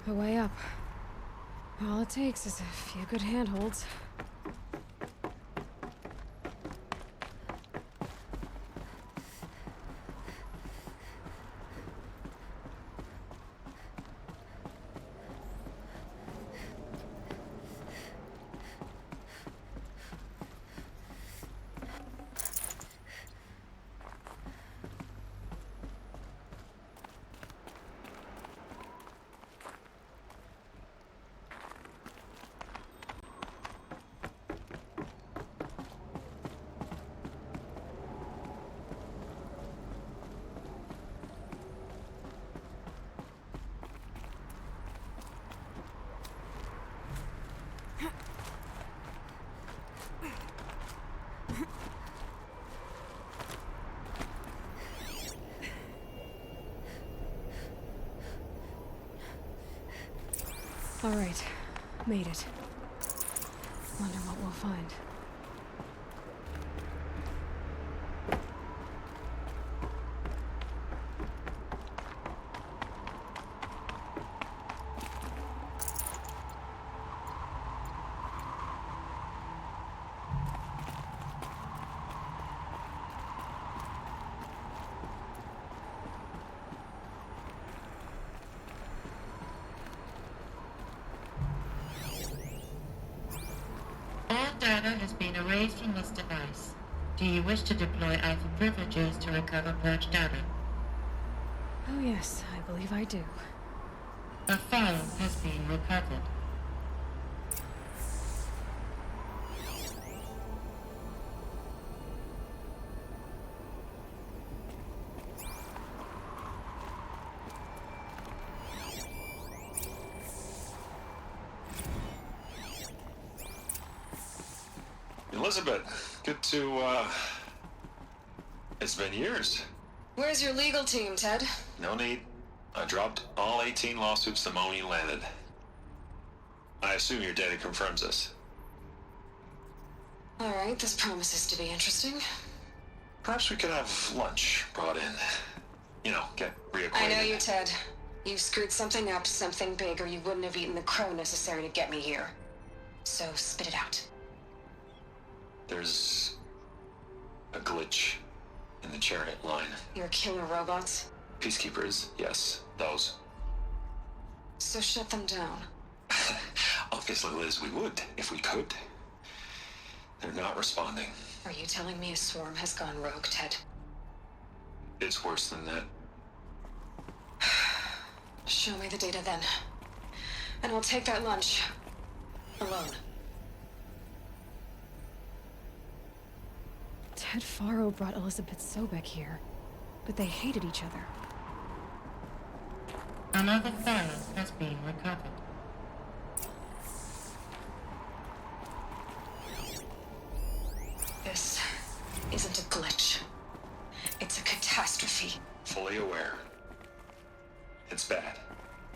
A way up. All it takes is a few good handholds. All right, made it. Wonder what we'll find. data has been erased from this device. Do you wish to deploy Alpha privileges to recover purged data? Oh yes, I believe I do. A file has been recovered. Elizabeth, good to, it's been years. Where's your legal team, Ted? No need. I dropped all 18 lawsuits the moment you landed. I assume your data confirms this. All right, this promises to be interesting. Perhaps we could have lunch brought in. You know, get reacquainted. I know you, Ted. You screwed something up, something big, or you wouldn't have eaten the crow necessary to get me here. So spit it out. There's a glitch in the chariot line. Your killer robots? Peacekeepers, yes, those. So shut them down. Obviously, Liz, we would, if we could. They're not responding. Are you telling me a swarm has gone rogue, Ted? It's worse than that. Show me the data then. And I'll take that lunch. Alone. Ted Faro brought Elizabeth Sobek here, but they hated each other. Another file has been recovered. This isn't a glitch. It's a catastrophe. Fully aware. It's bad.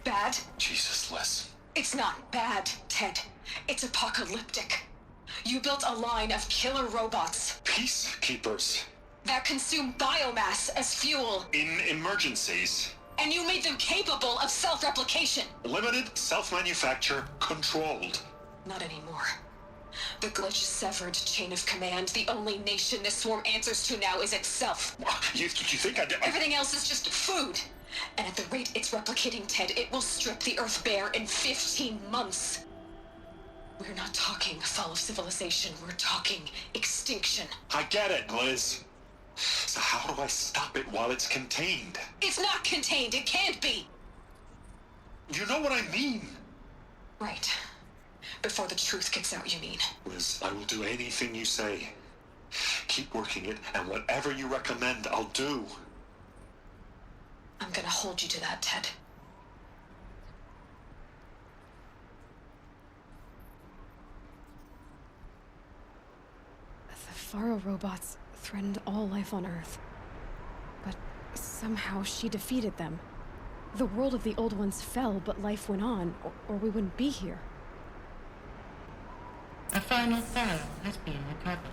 Bad? Jesus, Liz. It's not bad, Ted. It's apocalyptic. You built a line of killer robots. Peacekeepers. That consume biomass as fuel. In emergencies. And you made them capable of self-replication. Limited, self-manufacture, controlled. Not anymore. The glitch severed chain of command. The only nation this swarm answers to now is itself. You think Everything else is just food. And at the rate it's replicating, Ted, it will strip the Earth bare in 15 months. We're not talking fall of civilization. We're talking extinction. I get it, Liz. So how do I stop it while it's contained? It's not contained. It can't be. You know what I mean? Right. Before the truth gets out, you mean? Liz, I will do anything you say. Keep working it, and whatever you recommend, I'll do. I'm gonna hold you to that, Ted. The Faro robots threatened all life on Earth. But somehow she defeated them. The world of the old ones fell, but life went on, or we wouldn't be here. A final file has been recovered.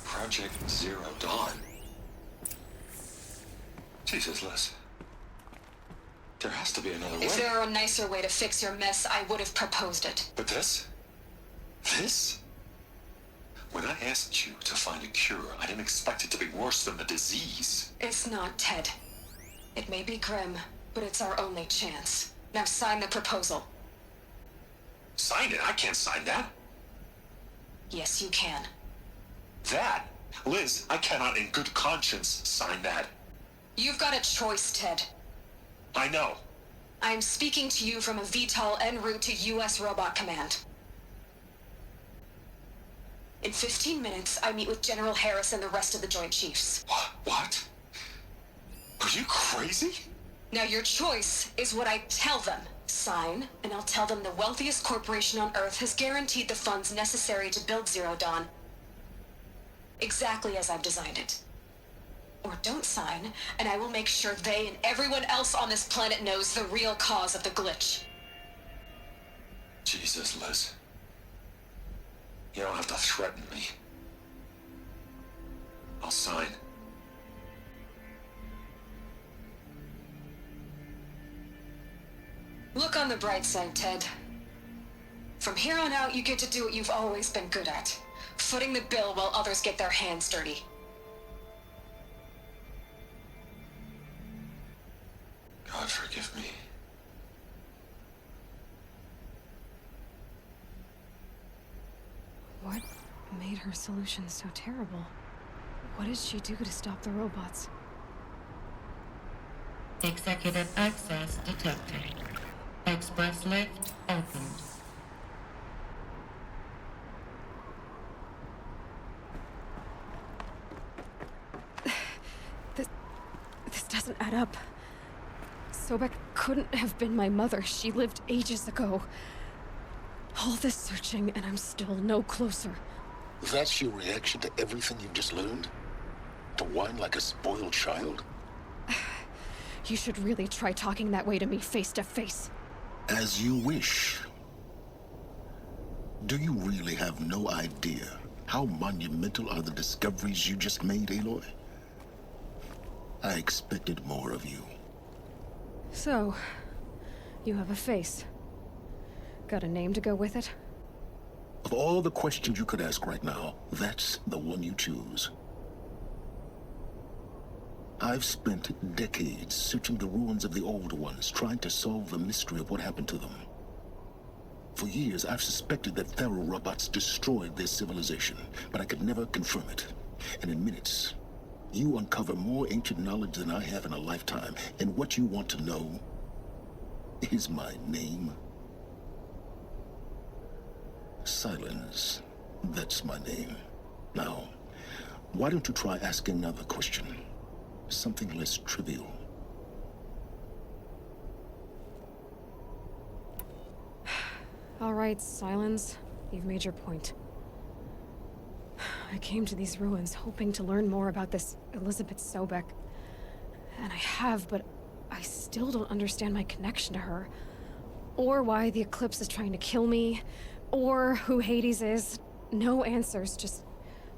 Project Zero Dawn. Jesus, Liz. There has to be another way. If there were a nicer way to fix your mess, I would have proposed it. But this? This? When I asked you to find a cure, I didn't expect it to be worse than the disease. It's not, Ted. It may be grim, but it's our only chance. Now sign the proposal. Sign it? I can't sign that. Yes, you can. That? Liz, I cannot in good conscience sign that. You've got a choice, Ted. I know. I'm speaking to you from a VTOL en route to U.S. Robot Command. In 15 minutes, I meet with General Harris and the rest of the Joint Chiefs. What? Are you crazy? Now your choice is what I tell them. Sign, and I'll tell them the wealthiest corporation on Earth has guaranteed the funds necessary to build Zero Dawn. Exactly as I've designed it. Or don't sign, and I will make sure they and everyone else on this planet knows the real cause of the glitch. Jesus, Liz. You don't have to threaten me. I'll sign. Look on the bright side, Ted. From here on out, you get to do what you've always been good at. Footing the bill while others get their hands dirty. God forgive me. What made her solution so terrible? What did she do to stop the robots? Executive access detected. Express lift opened. This doesn't add up. Sobek couldn't have been my mother. She lived ages ago. All this searching, and I'm still no closer. That's your reaction to everything you've just learned? To whine like a spoiled child? You should really try talking that way to me face to face. As you wish. Do you really have no idea how monumental are the discoveries you just made, Aloy? I expected more of you. So, you have a face. Got a name to go with it? Of all the questions you could ask right now, that's the one you choose. I've spent decades searching the ruins of the old ones, trying to solve the mystery of what happened to them. For years, I've suspected that Faro robots destroyed their civilization, but I could never confirm it. And in minutes, you uncover more ancient knowledge than I have in a lifetime, and what you want to know is my name. Silence. That's my name. Now, why don't you try asking another question? Something less trivial. All right, Silence. You've made your point. I came to these ruins hoping to learn more about this Elizabeth Sobek. And I have, but I still don't understand my connection to her. Or why the Eclipse is trying to kill me. Or who Hades is. No answers, just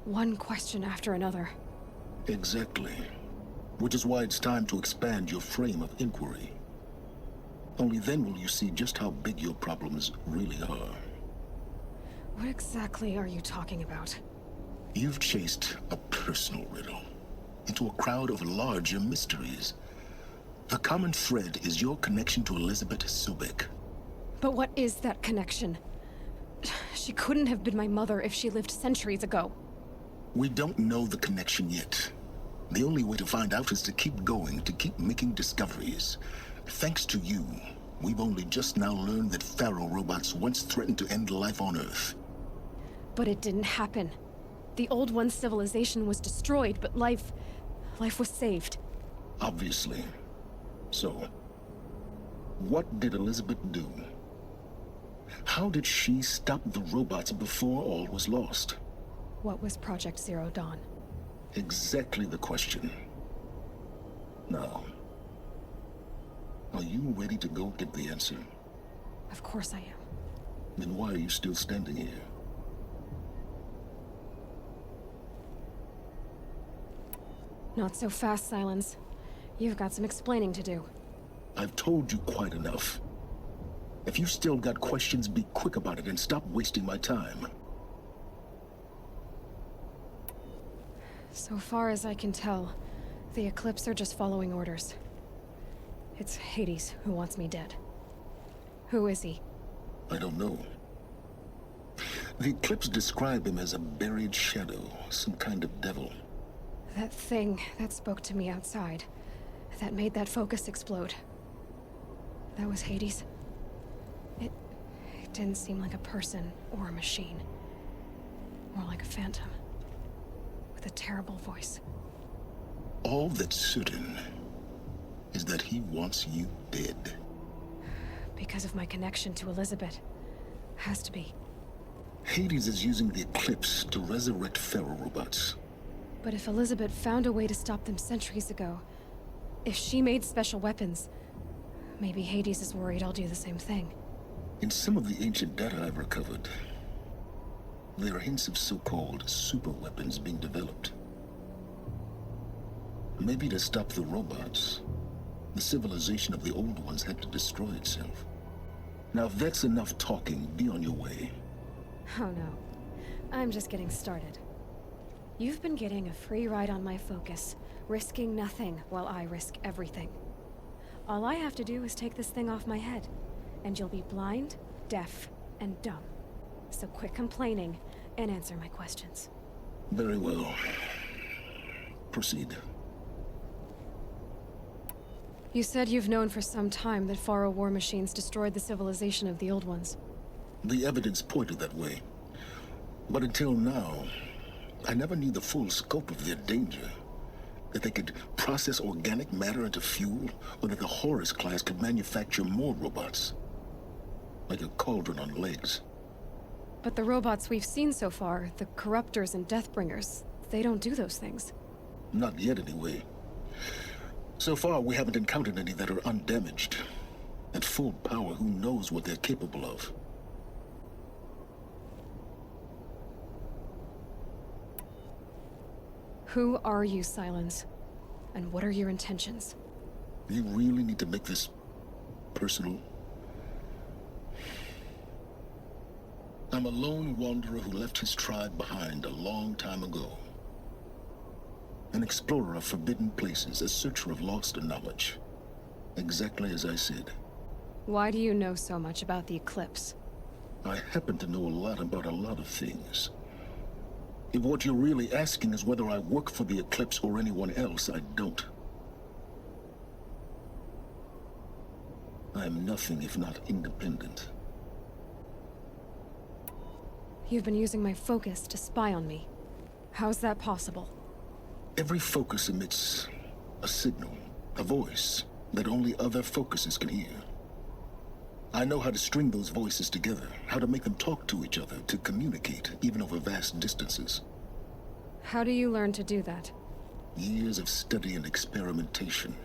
one question after another. Exactly. Which is why it's time to expand your frame of inquiry. Only then will you see just how big your problems really are. What exactly are you talking about? You've chased a personal riddle into a crowd of larger mysteries. The common thread is your connection to Elizabeth Sobek. But what is that connection? She couldn't have been my mother if she lived centuries ago. We don't know the connection yet. The only way to find out is to keep going, to keep making discoveries. Thanks to you, we've only just now learned that Faro robots once threatened to end life on Earth. But it didn't happen. The Old One's civilization was destroyed, but life was saved. Obviously. So, what did Elizabeth do? How did she stop the robots before all was lost? What was Project Zero Dawn? Exactly the question. Now, are you ready to go get the answer? Of course I am. Then why are you still standing here? Not so fast, Silence. You've got some explaining to do. I've told you quite enough. If you still got questions, be quick about it and stop wasting my time. So far as I can tell, the Eclipse are just following orders. It's Hades who wants me dead. Who is he? I don't know. The Eclipse describe him as a buried shadow, some kind of devil. That thing that spoke to me outside, that made that focus explode. That was Hades. It didn't seem like a person or a machine. More like a phantom. With a terrible voice. All that's certain is that he wants you dead. Because of my connection to Elizabeth. Has to be. Hades is using the Eclipse to resurrect Faro robots. But if Elizabeth found a way to stop them centuries ago, if she made special weapons, maybe Hades is worried I'll do the same thing. In some of the ancient data I've recovered, there are hints of so-called super weapons being developed. Maybe to stop the robots, the civilization of the old ones had to destroy itself. Now if that's enough talking, be on your way. Oh no. I'm just getting started. You've been getting a free ride on my focus, risking nothing while I risk everything. All I have to do is take this thing off my head, and you'll be blind, deaf, and dumb. So quit complaining, and answer my questions. Very well. Proceed. You said you've known for some time that Faro war machines destroyed the civilization of the Old Ones. The evidence pointed that way. But until now, I never knew the full scope of their danger. That they could process organic matter into fuel, or that the Horus class could manufacture more robots. Like a cauldron on legs. But the robots we've seen so far, the Corruptors and Deathbringers, they don't do those things. Not yet, anyway. So far, we haven't encountered any that are undamaged. At full power, who knows what they're capable of? Who are you, Silence? And what are your intentions? You really need to make this personal? I'm a lone wanderer who left his tribe behind a long time ago. An explorer of forbidden places, a searcher of lost knowledge. Exactly as I said. Why do you know so much about the Eclipse? I happen to know a lot about a lot of things. If what you're really asking is whether I work for the Eclipse or anyone else, I don't. I am nothing if not independent. You've been using my focus to spy on me. How's that possible? Every focus emits a signal, a voice, that only other focuses can hear. I know how to string those voices together, how to make them talk to each other, to communicate, even over vast distances. How do you learn to do that? Years of study and experimentation.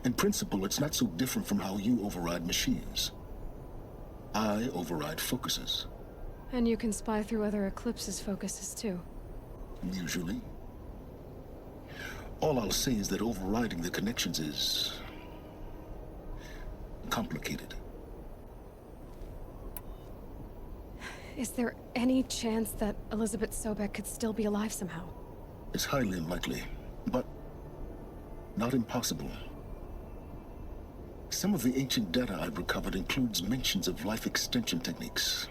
In principle, it's not so different from how you override machines. I override focuses. And you can spy through other Eclipse's focuses too. Usually. All I'll say is that overriding the connections is complicated. Is there any chance that Elizabeth Sobek could still be alive somehow? It's highly unlikely, but not impossible. Some of the ancient data I've recovered includes mentions of life extension techniques.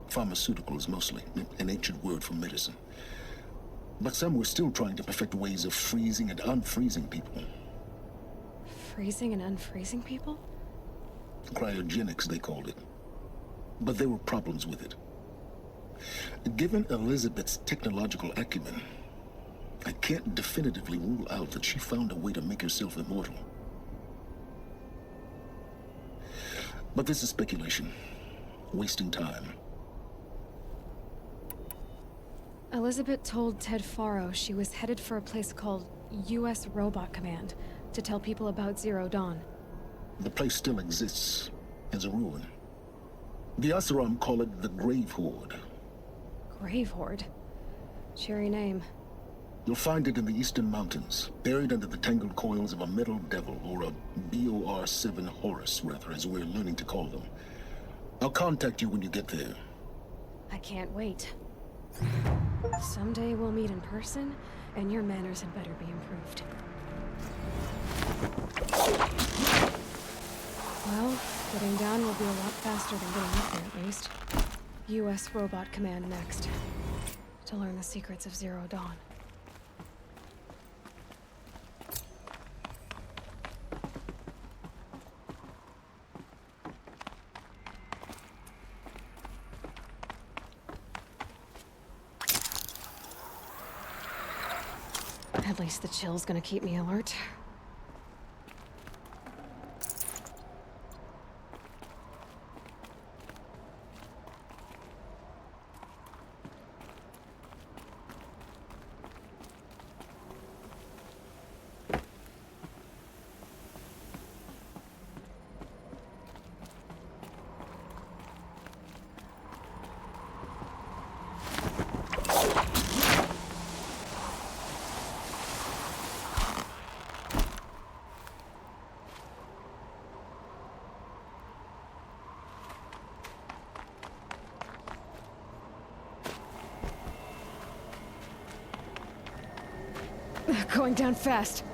Pharmaceuticals mostly, an ancient word for medicine. But some were still trying to perfect ways of freezing and unfreezing people. Freezing and unfreezing people? Cryogenics, they called it. But there were problems with it. Given Elizabeth's technological acumen, I can't definitively rule out that she found a way to make herself immortal. But this is speculation. Wasting time. Elizabeth told Ted Faro she was headed for a place called U.S. Robot Command to tell people about Zero Dawn. The place still exists as a ruin. The Asaram call it the Grave Horde. Grave Horde? Cheery name. You'll find it in the Eastern Mountains, buried under the tangled coils of a metal devil, or a Pt.5 Horus, rather, as we're learning to call them. I'll contact you when you get there. I can't wait. Someday we'll meet in person, and your manners had better be improved. Well, getting down will be a lot faster than getting up there, at least. U.S. Robot Command next. To learn the secrets of Zero Dawn. At least the chill's gonna keep me alert. Going down fast.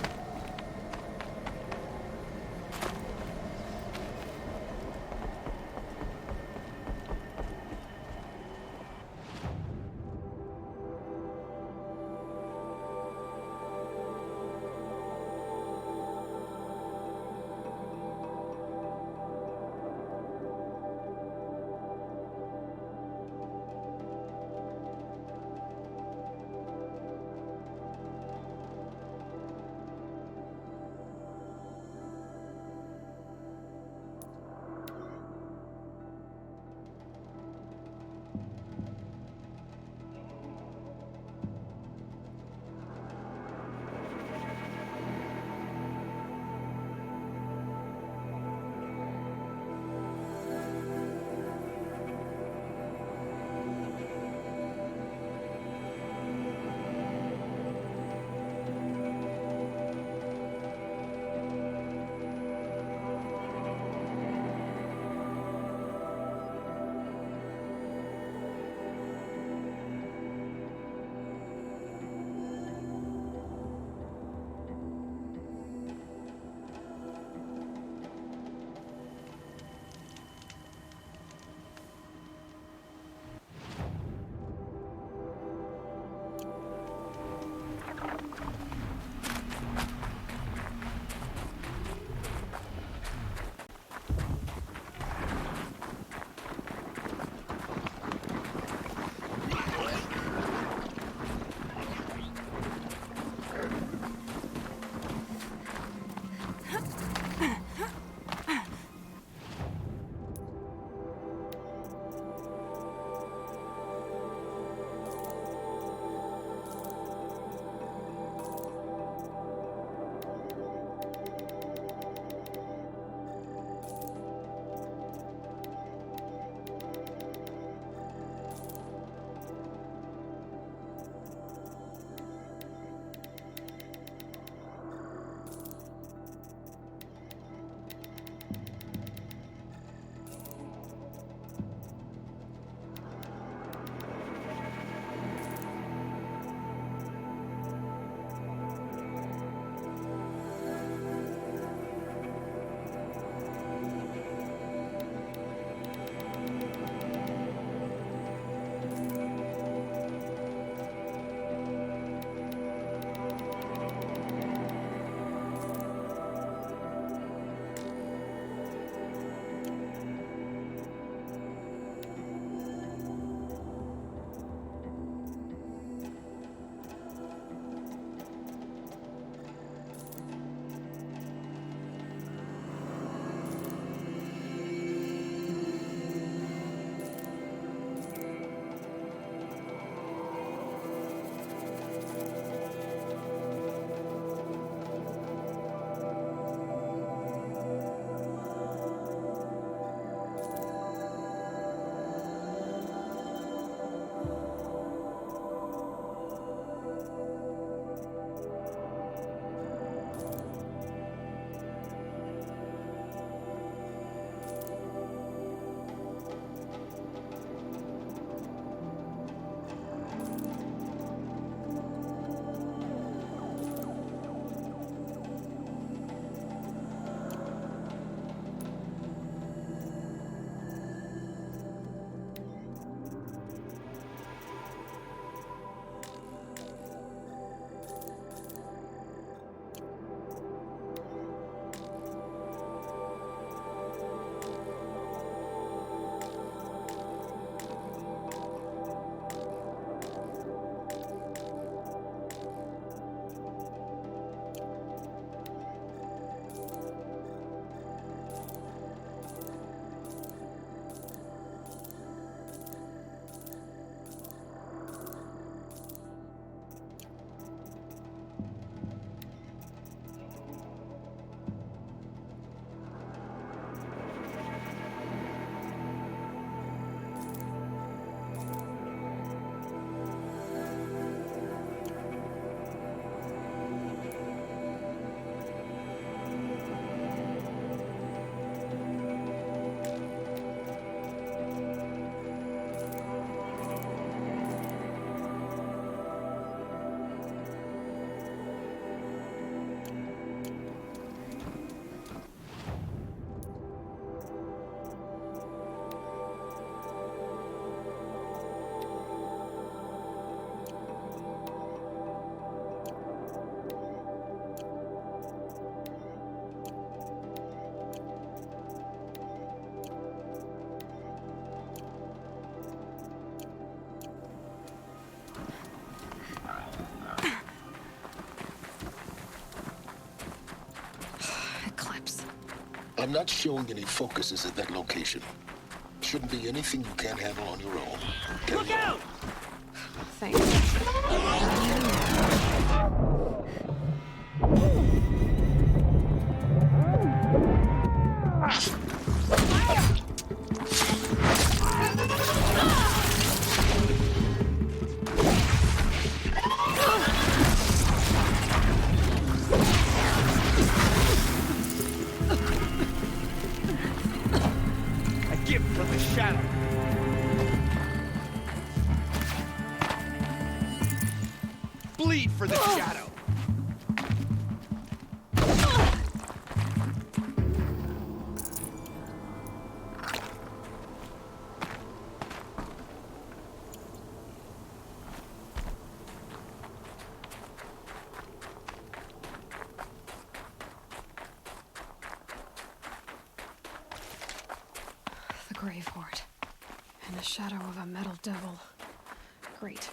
I'm not showing any focuses at that location. Shouldn't be anything you can't handle on your own. Look out! Thanks. A gift from the shadow. Bleed for the shadow. The grave hoard. And the shadow of a metal devil. Great.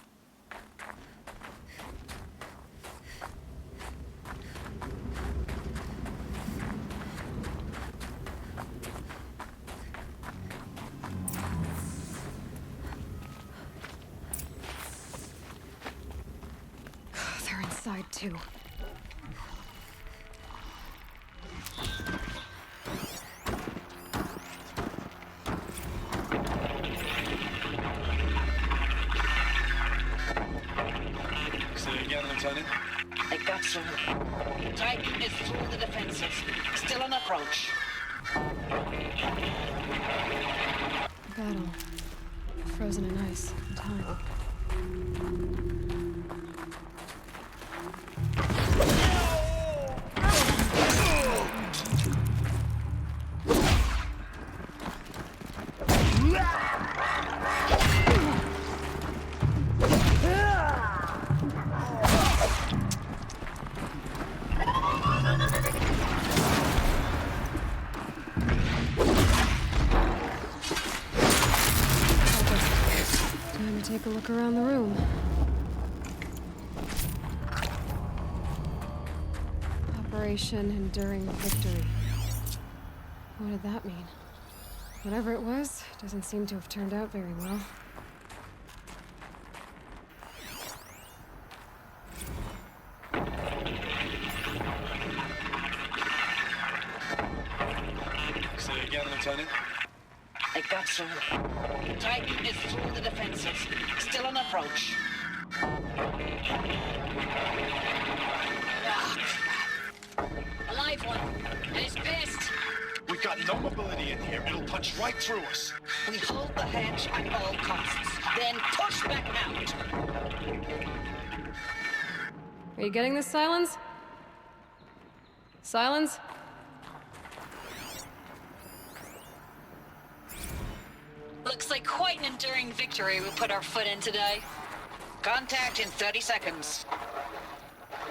They're inside too. Say again, Lieutenant. I got some. Titan is through the defenses. Still on approach. Battle. Frozen in ice. In time. Time to take a look around the room. Operation Enduring Victory. What did that mean? Whatever it was, doesn't seem to have turned out very well. Say again, Lieutenant. I got some. Titan is through the defenses. Still on approach. A live one. And he's pissed. We've got no mobility in here. It'll punch right through us. We hold the hedge at all costs. Then push back out. Are you getting this, Silence? Silence? Looks like quite an enduring victory we put our foot in today. Contact in 30 seconds.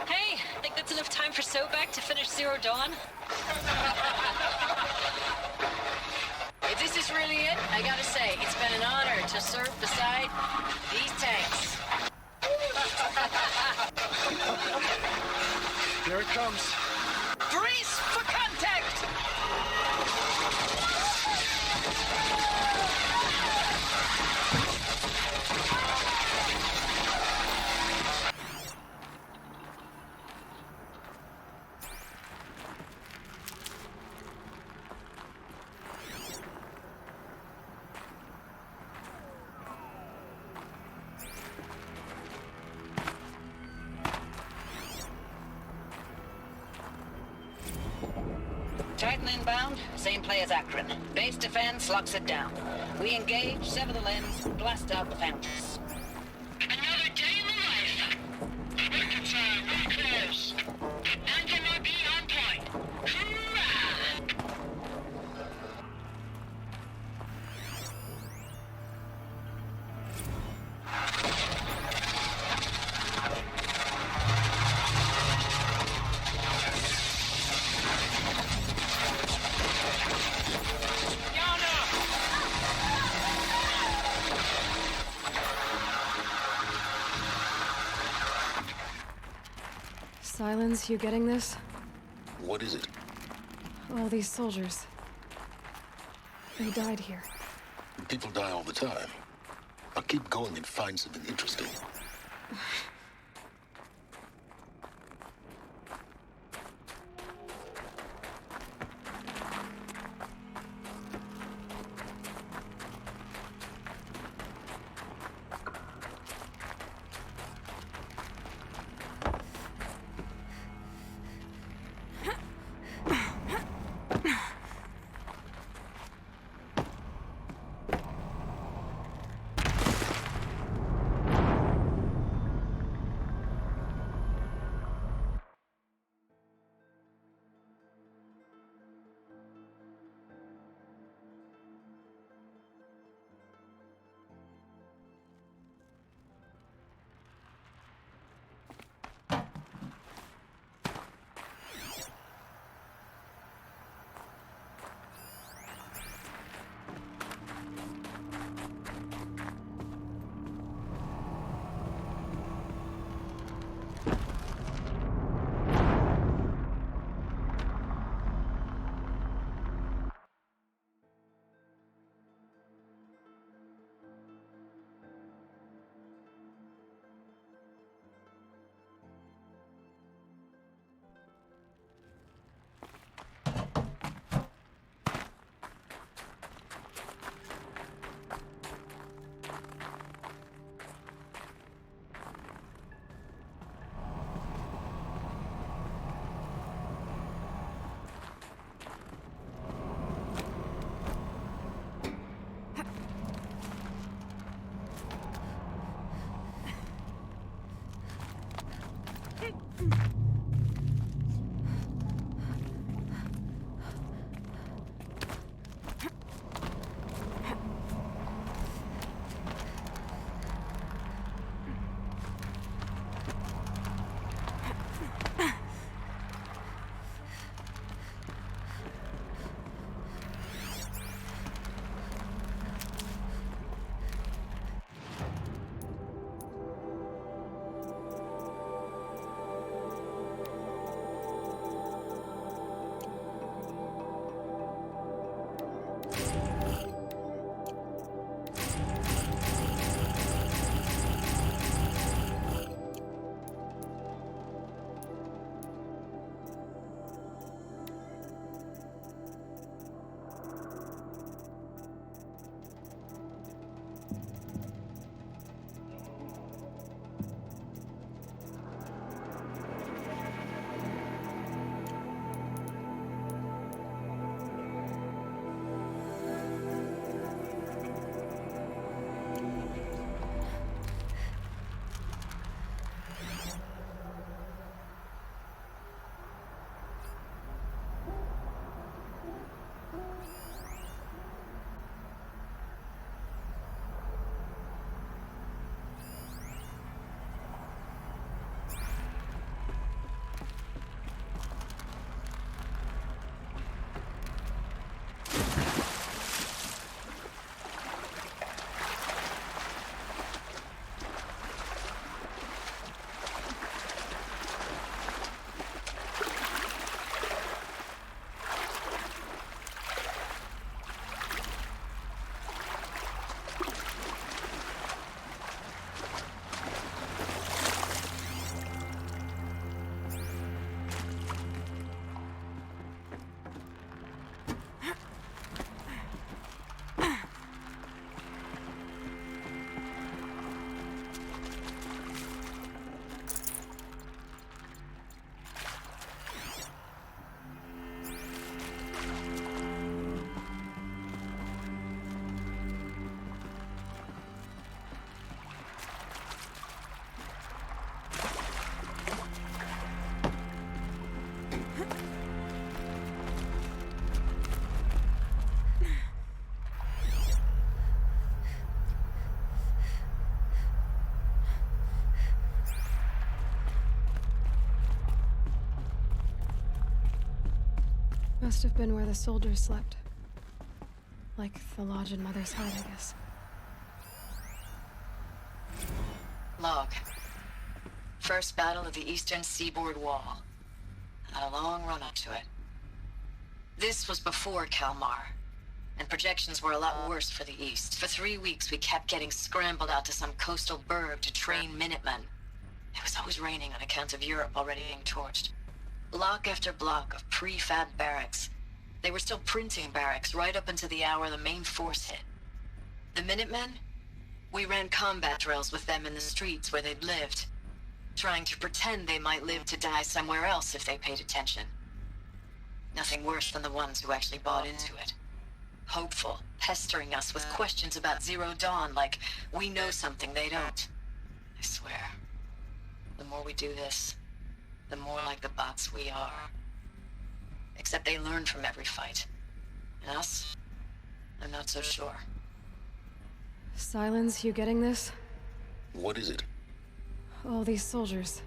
Hey, think that's enough time for Sobek to finish Zero Dawn? If this is really it, I gotta say, it's been an honor to serve beside these tanks. Here it comes. Brace for contact! Titan inbound, same play as Akron. Base defense locks it down. We engage, sever the lens, blast out the foundries. Another day in the life. Record time, we're close. Anti-MRP on point. Hoorah! Silence, you getting this? What is it? All these soldiers. They died here. People die all the time. Now keep going and find something interesting. Must have been where the soldiers slept. Like the lodge in Mother's Heart, I guess. Log. First battle of the eastern seaboard wall. Had a long run up to it. This was before Kalmar, and projections were a lot worse for the East. For 3 weeks, we kept getting scrambled out to some coastal burg to train Minutemen. It was always raining on account of Europe already being torched. Block after block of prefab barracks. They were still printing barracks right up until the hour the main force hit. The Minutemen? We ran combat drills with them in the streets where they'd lived, trying to pretend they might live to die somewhere else if they paid attention. Nothing worse than the ones who actually bought into it. Hopeful, pestering us with questions about Zero Dawn like we know something they don't. I swear, the more we do this, the more like the bots we are. Except they learn from every fight. And us? I'm not so sure. Silence, you getting this? What is it? All these soldiers.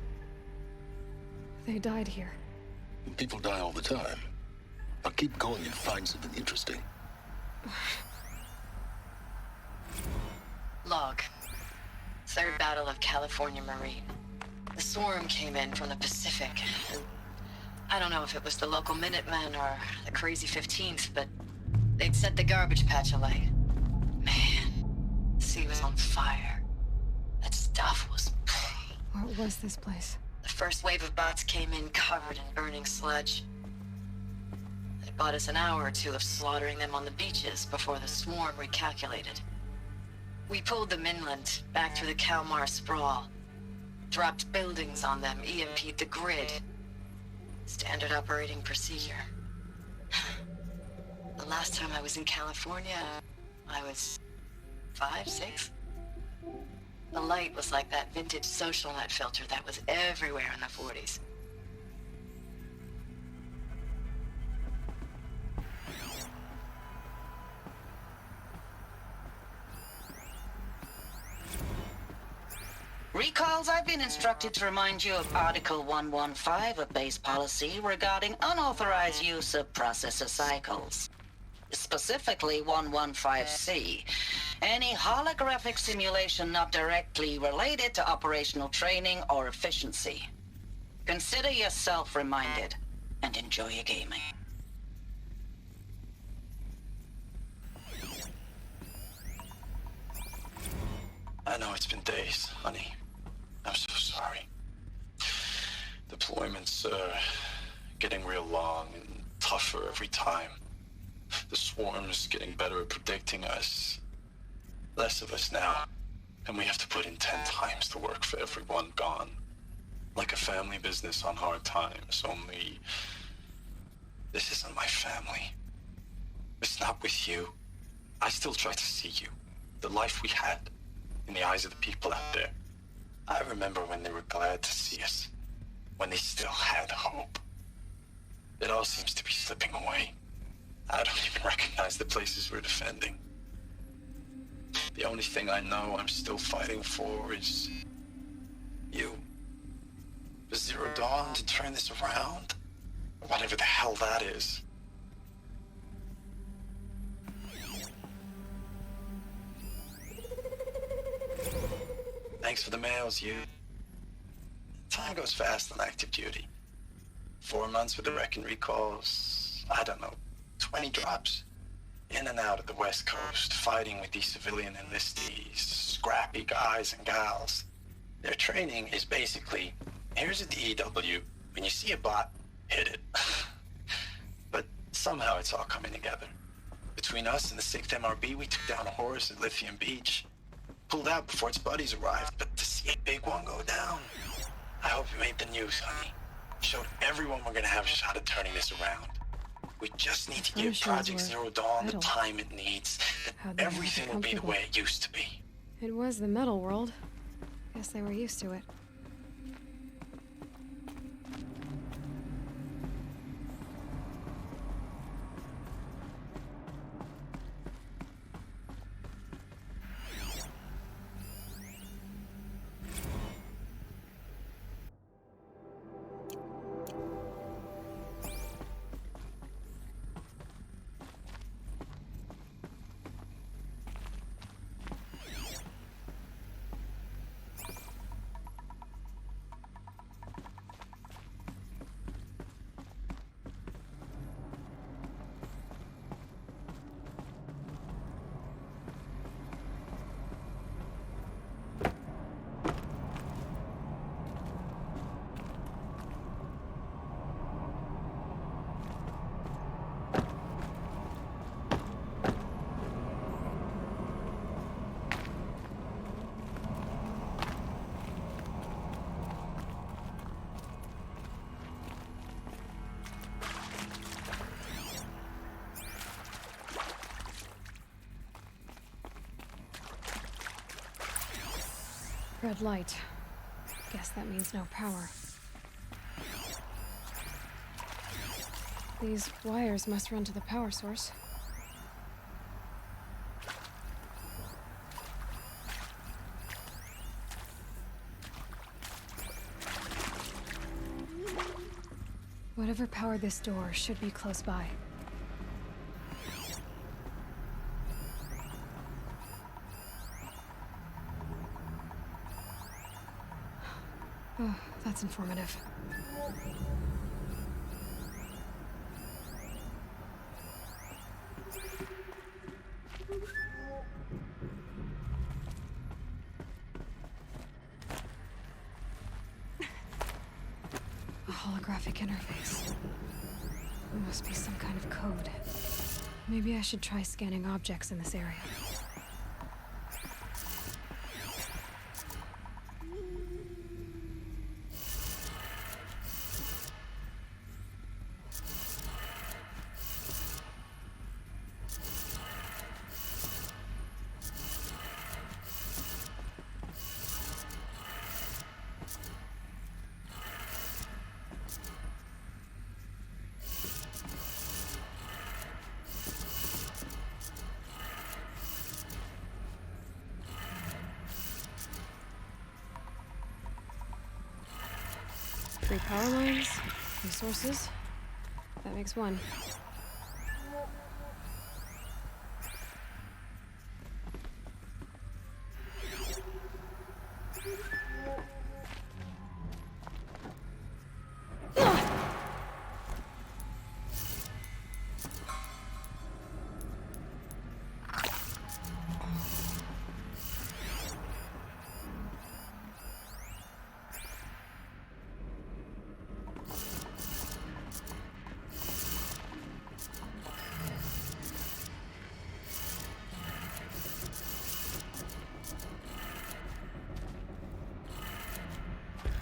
They died here. People die all the time. Now keep going and find something interesting. Log. Third Battle of California Marine. The swarm came in from the Pacific, and I don't know if it was the local Minutemen or the crazy 15th, but they'd set the garbage patch alight. Man, the sea was on fire. That stuff was... What was this place? The first wave of bots came in covered in burning sludge. They bought us an hour or two of slaughtering them on the beaches before the swarm recalculated. We pulled them inland, back through the Kalmar sprawl. Dropped buildings on them, EMP'd the grid. Standard operating procedure. The last time I was in California, I was 5, 6? The light was like that vintage social net filter that was everywhere in the 40s. Recalls, I've been instructed to remind you of Article 115 of base policy regarding unauthorized use of processor cycles. Specifically 115C. Any holographic simulation not directly related to operational training or efficiency. Consider yourself reminded, and enjoy your gaming. I know it's been days, honey. I'm so sorry. Deployments are getting real long and tougher every time. The swarm's getting better at predicting us. Less of us now, and we have to put in 10 times the work for everyone gone. Like a family business on hard times, only... This isn't my family. It's not with you. I still try to see you. The life we had. In the eyes of the people out there. I remember when they were glad to see us. When they still had hope. It all seems to be slipping away. I don't even recognize the places we're defending. The only thing I know I'm still fighting for is... you. For Zero Dawn to turn this around? Or whatever the hell that is. Thanks for the mails, you. Time goes fast on active duty. 4 months with the Reckon recalls, I don't know, 20 drops. In and out of the West Coast, fighting with these civilian enlistees, scrappy guys and gals. Their training is basically, here's a DEW, when you see a bot, hit it. But somehow it's all coming together. Between us and the 6th MRB, we took down a horse at Lithium Beach. Pulled out before its buddies arrived, but to see a big one go down. I hope you made the news, honey. Showed everyone we're gonna have a shot at turning this around. We just need to give Project Zero Dawn the time it needs. Then everything will be the way it used to be. It was the metal world. Guess they were used to it. Red light. Guess that means no power. These wires must run to the power source. Whatever powered this door should be close by. Oh, that's informative. A holographic interface. There must be some kind of code. Maybe I should try scanning objects in this area. Three power lines, resources. That makes one.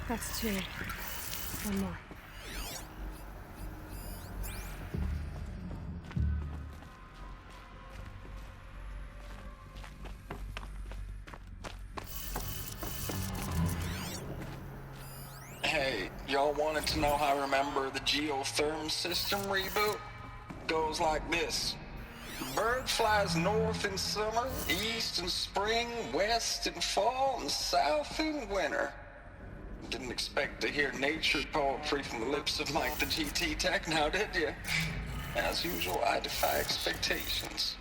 That's two. One more. Hey, y'all wanted to know how I remember the geotherm system reboot? Goes like this. Bird flies north in summer, east in spring, west in fall, and south in winter. Didn't expect to hear nature poetry from the lips of Mike the GT Tech now, did you? As usual, I defy expectations.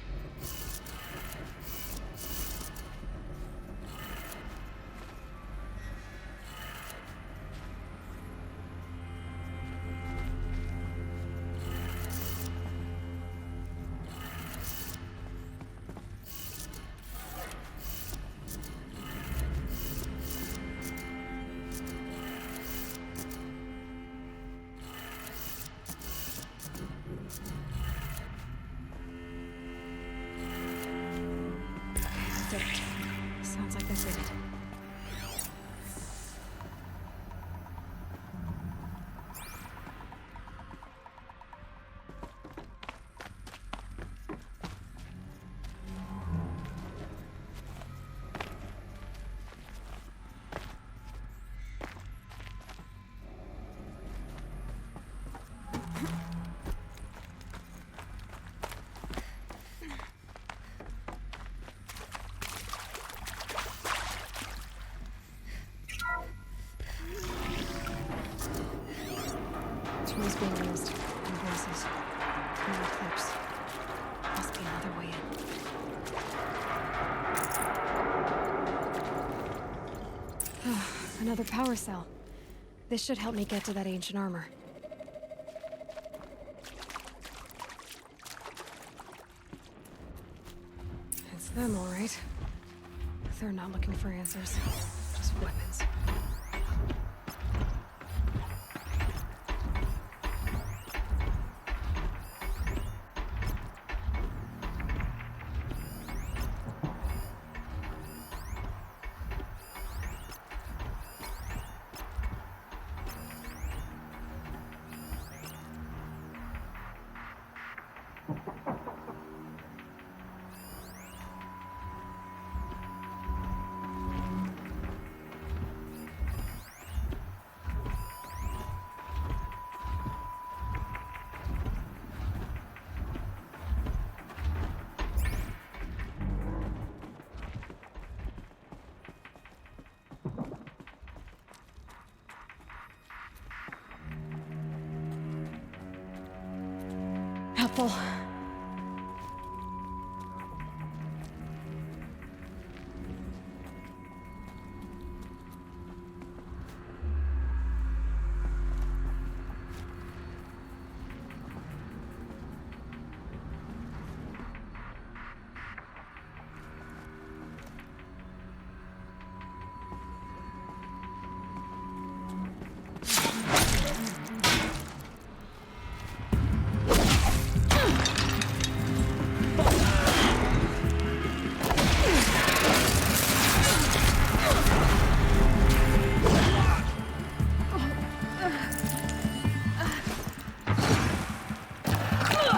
Sounds like that's it. Tools being used, and voices. More clips. Must be another way in. Another power cell. This should help me get to that ancient armor. It's them, all right. They're not looking for answers, just weapons. apple.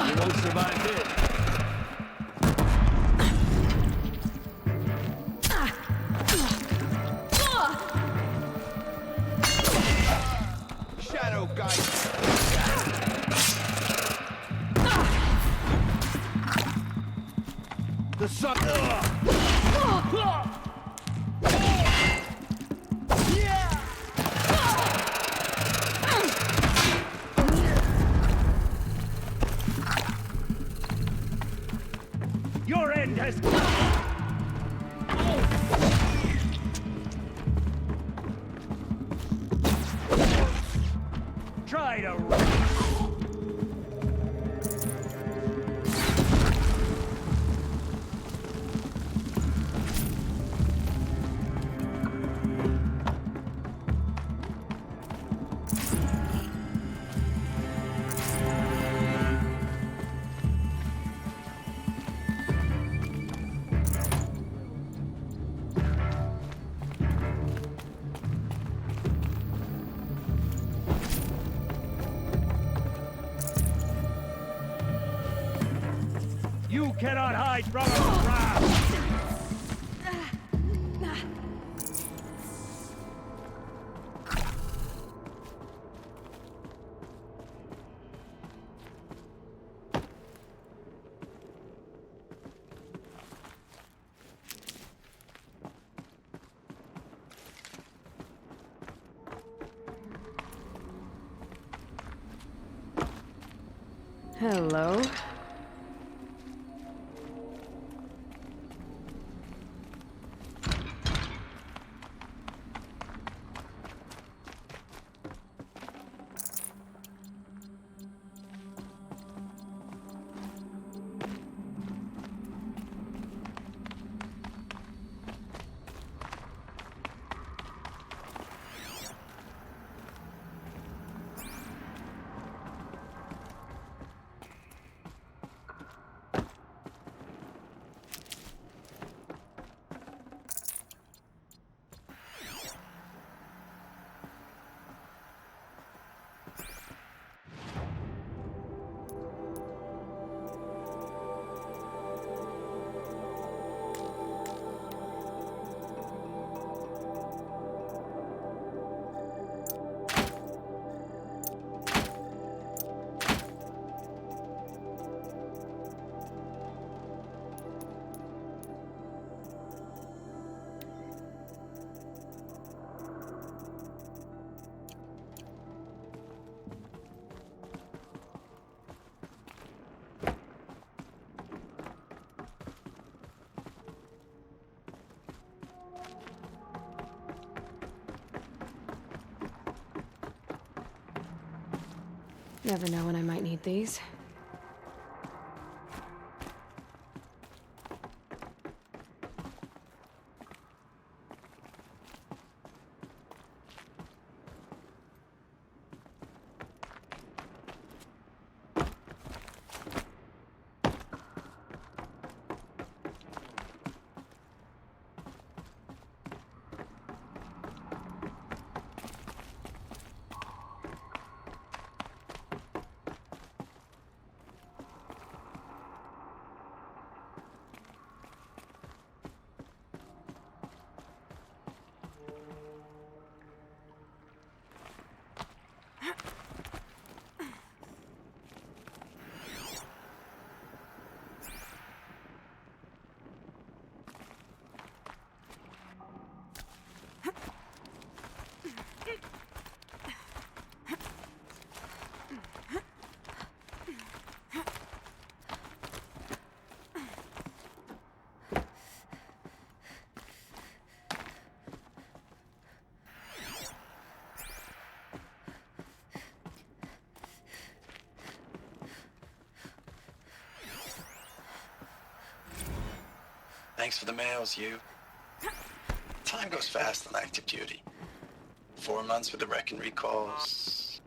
You won't survive this. Shadow guy. The sun. Your end has come. Try to run. You cannot hide from our wrath! Hello. Never know when I might need these. Thanks for the mails, you. Time goes fast on active duty. 4 months with the wreck and recalls.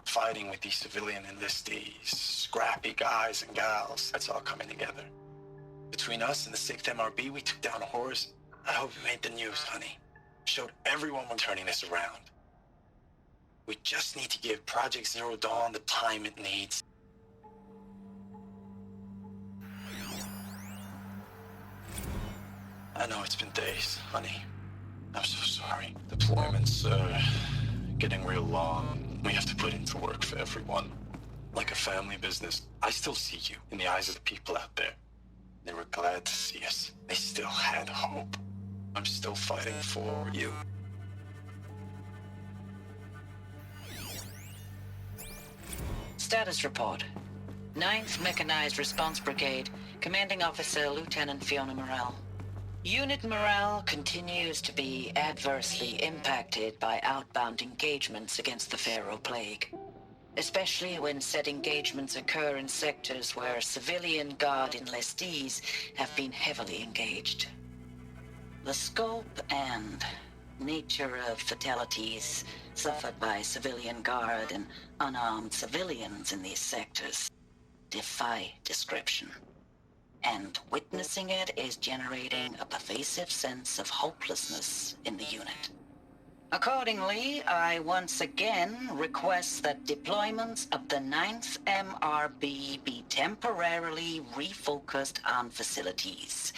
Fighting with these civilian enlistees. Scrappy guys and gals. That's all coming together. Between us and the 6th MRB, we took down a horse. I hope it made the news, honey. Showed everyone we're turning this around. We just need to give Project Zero Dawn the time it needs. I know it's been days, honey. I'm so sorry. Deployments, getting real long. We have to put into work for everyone. Like a family business. I still see you in the eyes of the people out there. They were glad to see us. They still had hope. I'm still fighting for you. Status report. 9th Mechanized Response Brigade, Commanding Officer Lieutenant Fiona Morrell. Unit morale continues to be adversely impacted by outbound engagements against the Pharaoh Plague, especially when said engagements occur in sectors where civilian guard enlistees have been heavily engaged. The scope and nature of fatalities suffered by civilian guard and unarmed civilians in these sectors defy description. And witnessing it is generating a pervasive sense of hopelessness in the unit. Accordingly, I once again request that deployments of the 9th MRB be temporarily refocused on facilities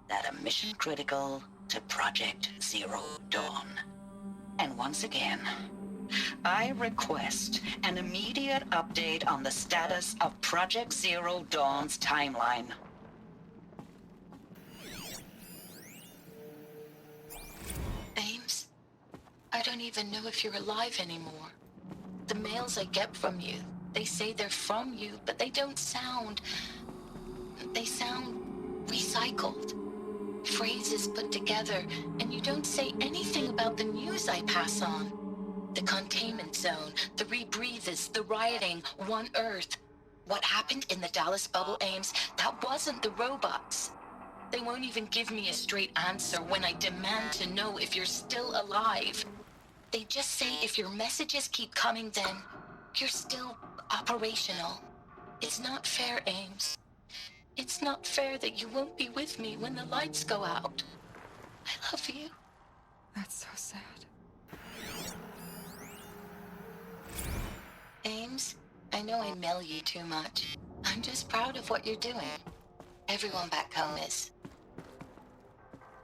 that are mission critical to Project Zero Dawn. And once again, I request an immediate update on the status of Project Zero Dawn's timeline. Ames, I don't even know if you're alive anymore. The mails I get from you, they say they're from you, but they don't sound... They sound recycled. Phrases put together, and you don't say anything about the news I pass on. The containment zone, the rebreathers, the rioting, One Earth. What happened in the Dallas bubble, Ames, that wasn't the robots. They won't even give me a straight answer when I demand to know if you're still alive. They just say if your messages keep coming, then you're still operational. It's not fair, Ames. It's not fair that you won't be with me when the lights go out. I love you. That's so sad. Ames, I know I mail you too much. I'm just proud of what you're doing. Everyone back home is.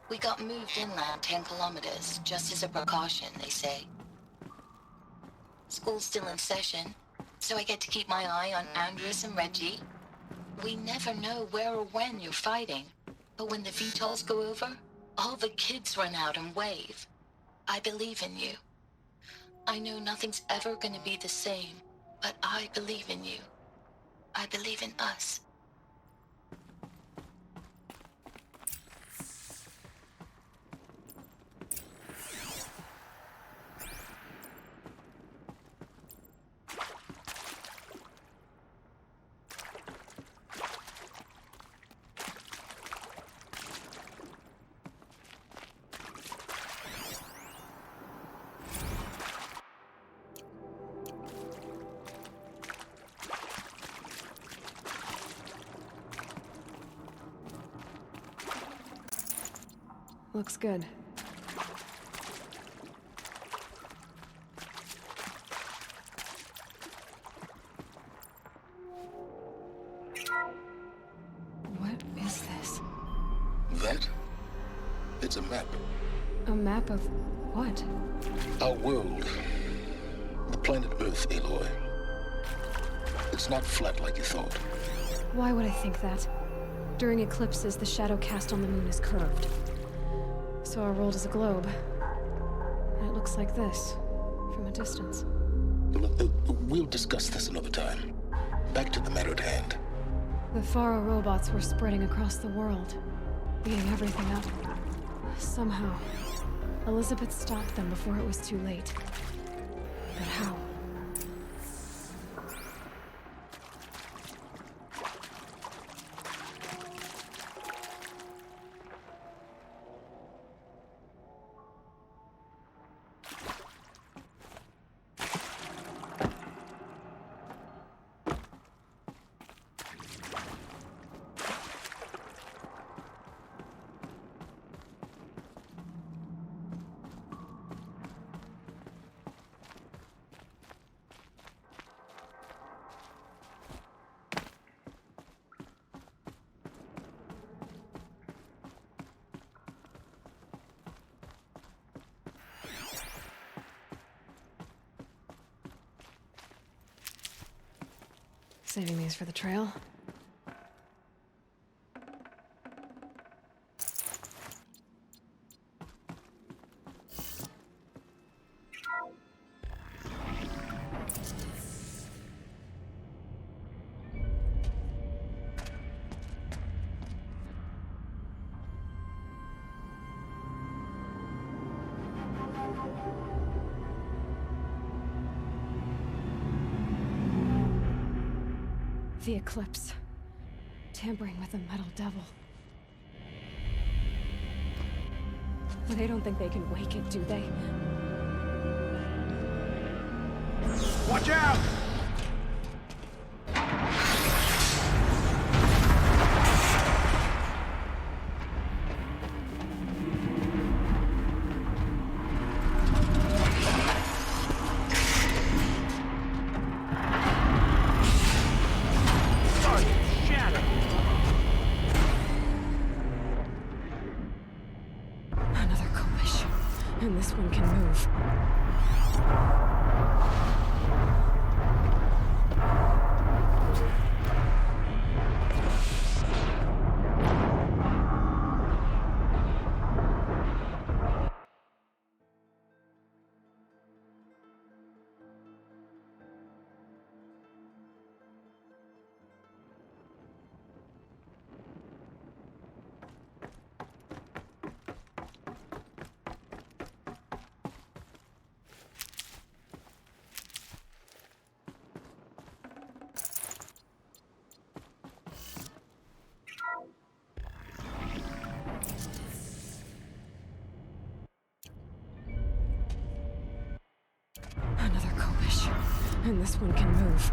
We got moved inland 10 kilometers, just as a precaution, they say. School's still in session, so I get to keep my eye on Andres and Reggie. We never know where or when you're fighting, but when the VTOLs go over, all the kids run out and wave. I believe in you. I know nothing's ever gonna be the same, but I believe in you. I believe in us. Looks good. What is this? That? It's a map. A map of what? Our world. The planet Earth, Aloy. It's not flat like you thought. Why would I think that? During eclipses, the shadow cast on the moon is curved. So our world is a globe. And it looks like this, from a distance. We'll discuss this another time. Back to the matter at hand. The Faro robots were spreading across the world, beating everything up. Somehow, Elizabeth stopped them before it was too late. But how? Saving these for the trail. The Eclipse. Tampering with the Metal Devil. They don't think they can wake it, do they? Watch out! Another collision. And this one can move. Another collision. And this one can move.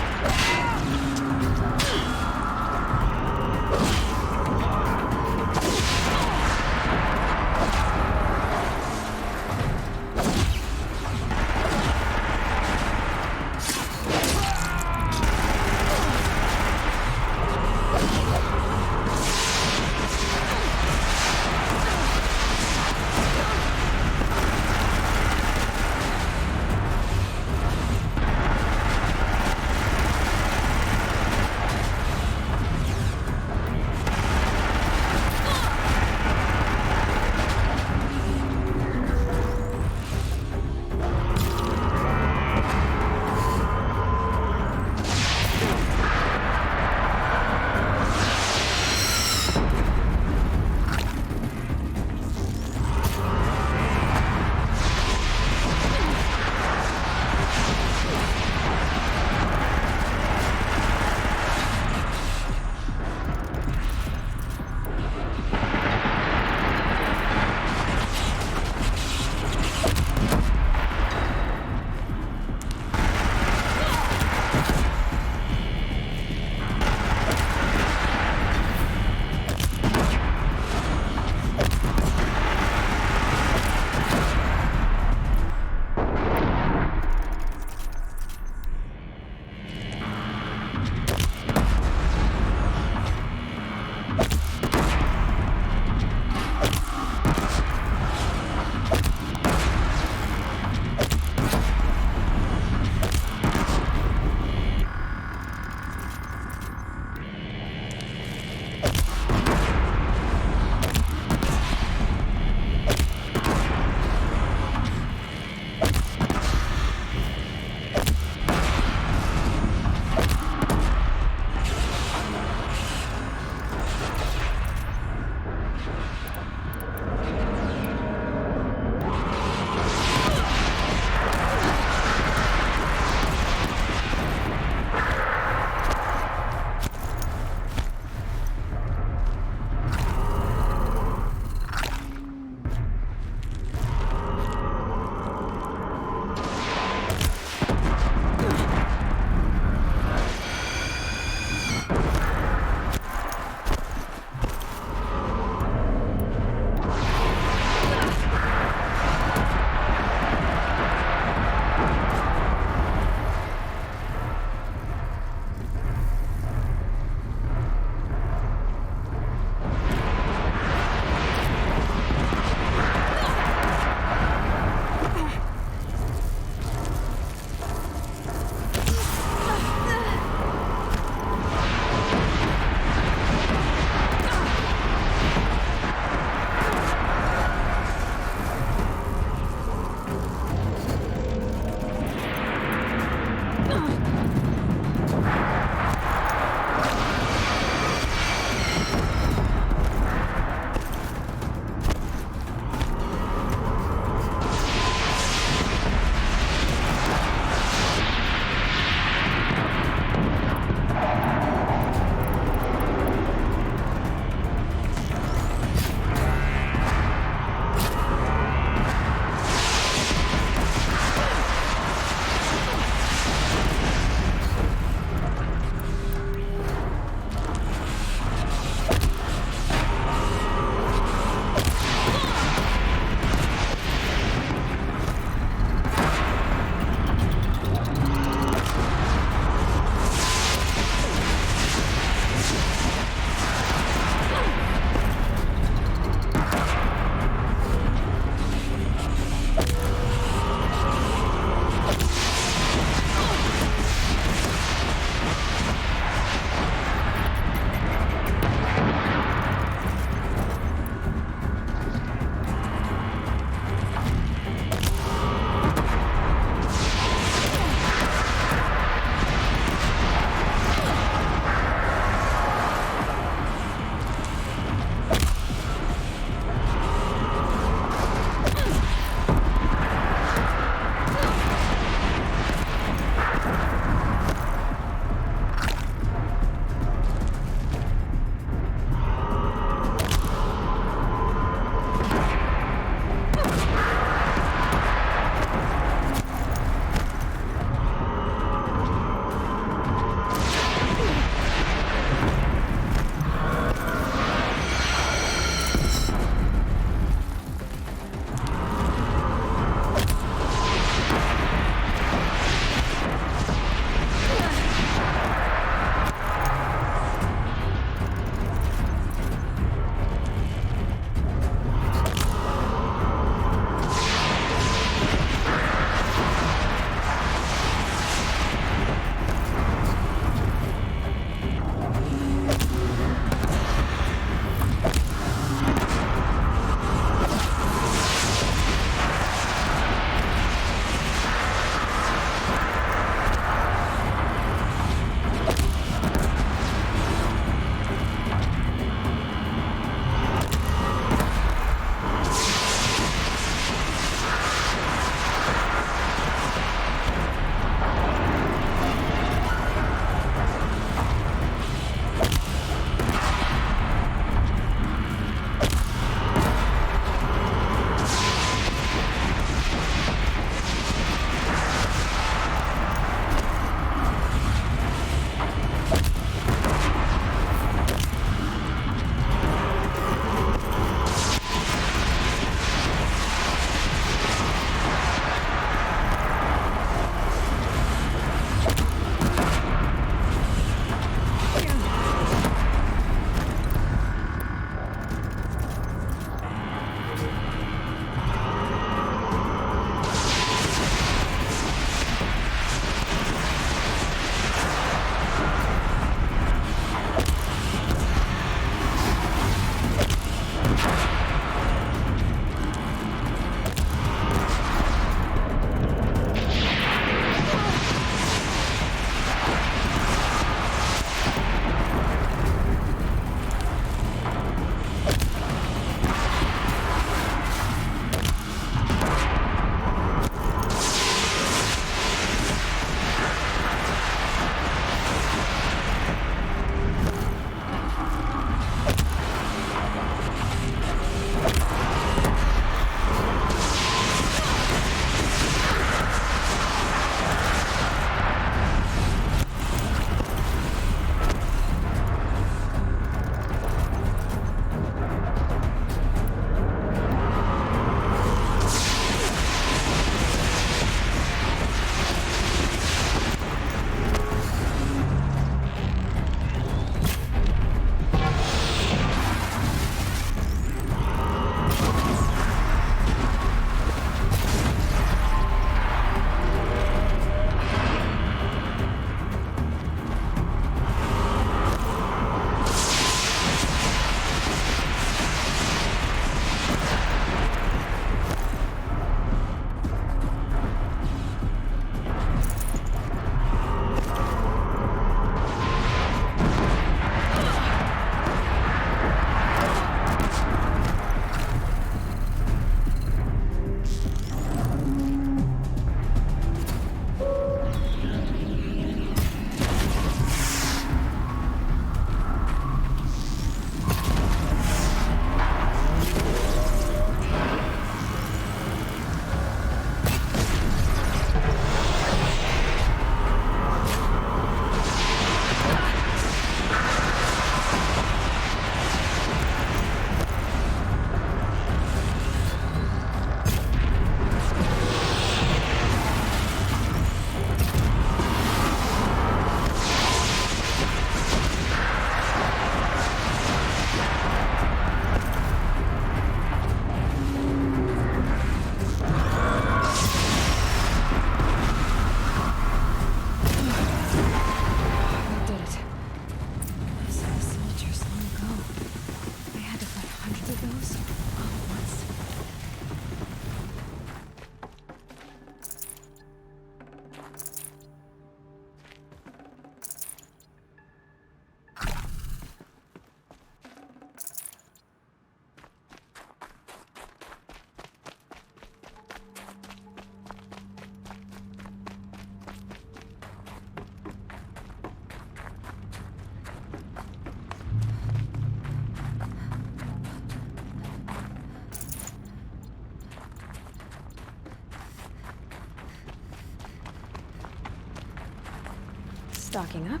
Stocking up?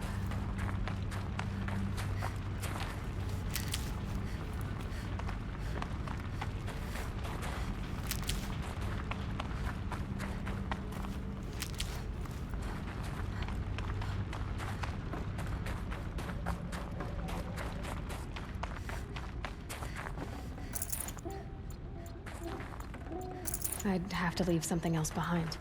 I'd have to leave something else behind.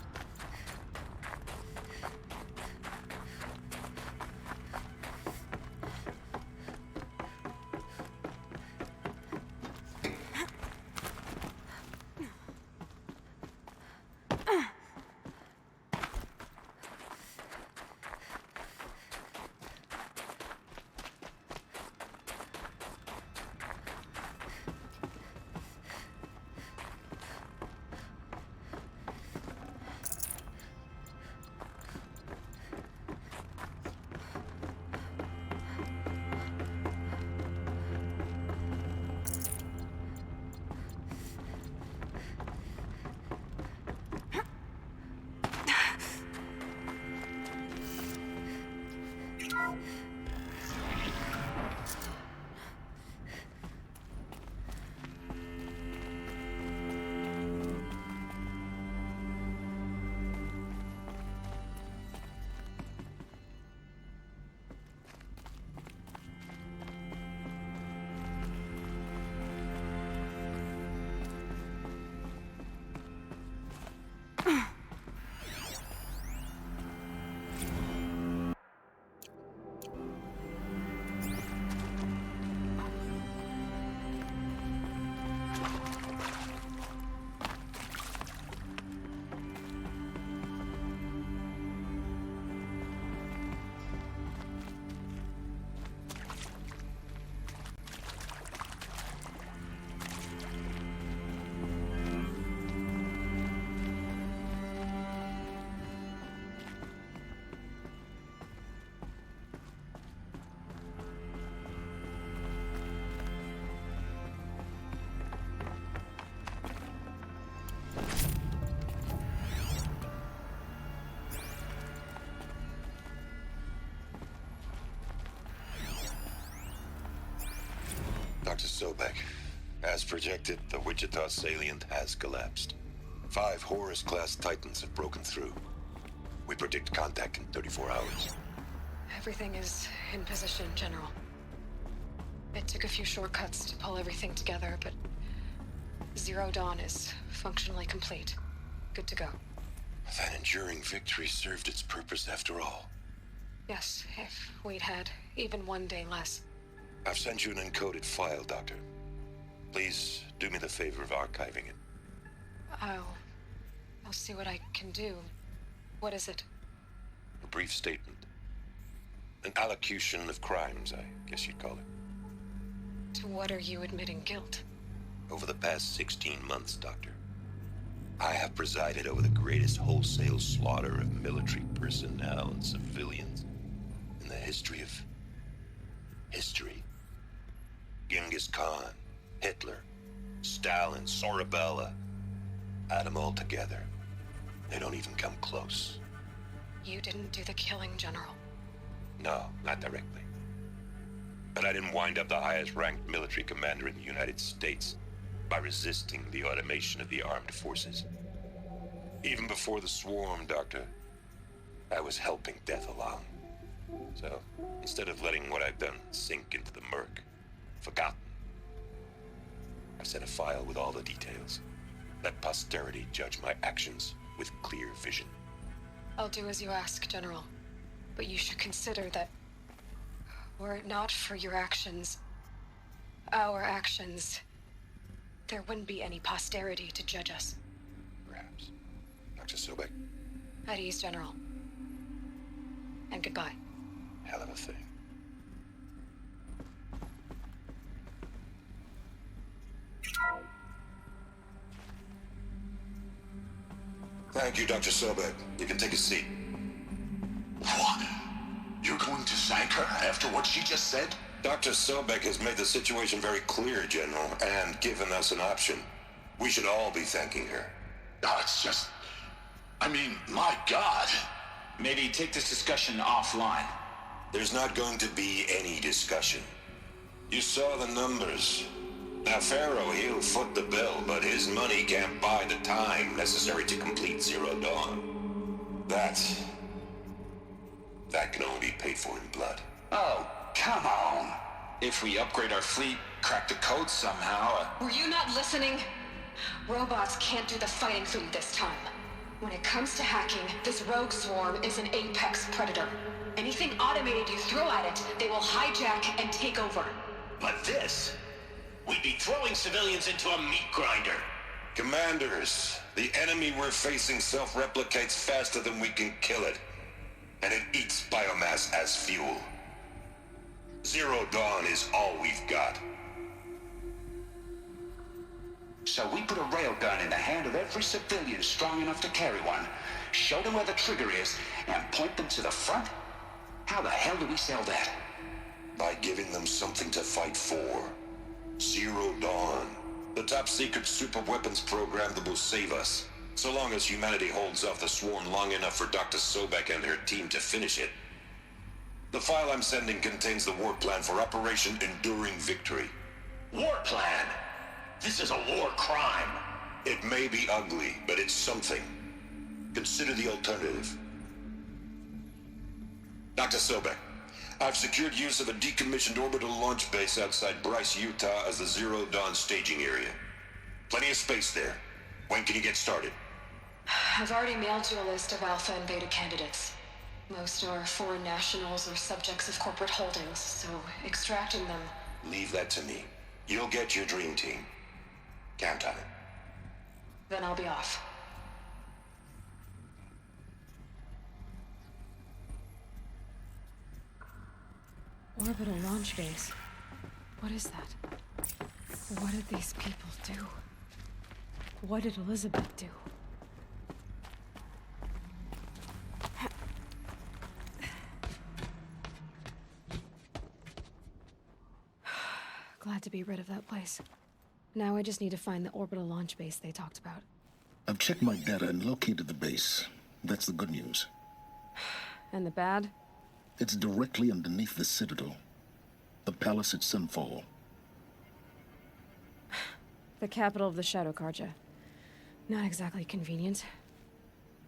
Dr. Sobek, as projected, the Wichita salient has collapsed. 5 Horus-class Titans have broken through. We predict contact in 34 hours. Everything is in position, General. It took a few shortcuts to pull everything together, but Zero Dawn is functionally complete. Good to go. That enduring victory served its purpose after all. Yes, if we'd had even one day less. I've sent you an encoded file, Doctor. Please do me the favor of archiving it. I'll see what I can do. What is it? A brief statement. An allocution of crimes, I guess you'd call it. To what are you admitting guilt? Over the past 16 months, Doctor, I have presided over the greatest wholesale slaughter of military personnel and civilians in the history of history. Genghis Khan, Hitler, Stalin, Sorabella, add them all together. They don't even come close. You didn't do the killing, General. No, not directly. But I didn't wind up the highest-ranked military commander in the United States by resisting the automation of the armed forces. Even before the swarm, Doctor, I was helping death along. So, instead of letting what I've done sink into the murk, forgotten, I've set a file with all the details. Let posterity judge my actions with clear vision. I'll do as you ask, General. But you should consider that were it not for your actions, our actions, there wouldn't be any posterity to judge us. Perhaps. Dr. Sobek? At ease, General. And goodbye. Hell of a thing. Thank you, Dr. Sobek. You can take a seat. What? You're going to thank her after what she just said? Dr. Sobek has made the situation very clear, General, and given us an option. We should all be thanking her. No, it's just... I mean, my God. Maybe take this discussion offline. There's not going to be any discussion. You saw the numbers. Now, Pharaoh, he'll foot the bill, but his money can't buy the time necessary to complete Zero Dawn. That can only be paid for in blood. Oh, come on. If we upgrade our fleet, crack the code somehow... Were you not listening? Robots can't do the fighting for you this time. When it comes to hacking, this rogue swarm is an apex predator. Anything automated you throw at it, they will hijack and take over. But this... we'd be throwing civilians into a meat grinder. Commanders, the enemy we're facing self-replicates faster than we can kill it. And it eats biomass as fuel. Zero Dawn is all we've got. So we put a railgun in the hand of every civilian strong enough to carry one, show them where the trigger is, and point them to the front? How the hell do we sell that? By giving them something to fight for. Zero Dawn. The top-secret superweapons program that will save us. So long as humanity holds off the swarm long enough for Dr. Sobek and her team to finish it. The file I'm sending contains the war plan for Operation Enduring Victory. War plan? This is a war crime. It may be ugly, but it's something. Consider the alternative. Dr. Sobek, I've secured use of a decommissioned orbital launch base outside Bryce, Utah as the Zero Dawn staging area. Plenty of space there. When can you get started? I've already mailed you a list of Alpha and Beta candidates. Most are foreign nationals or subjects of corporate holdings, so extracting them... Leave that to me. You'll get your dream team. Count on it. Then I'll be off. Orbital launch base. What is that? What did these people do? What did Elizabeth do? Glad to be rid of that place. Now I just need to find the orbital launch base they talked about. I've checked my data and located the base. That's the good news. And the bad? It's directly underneath the Citadel. The palace at Sunfall. The capital of the Shadow Carja. Not exactly convenient.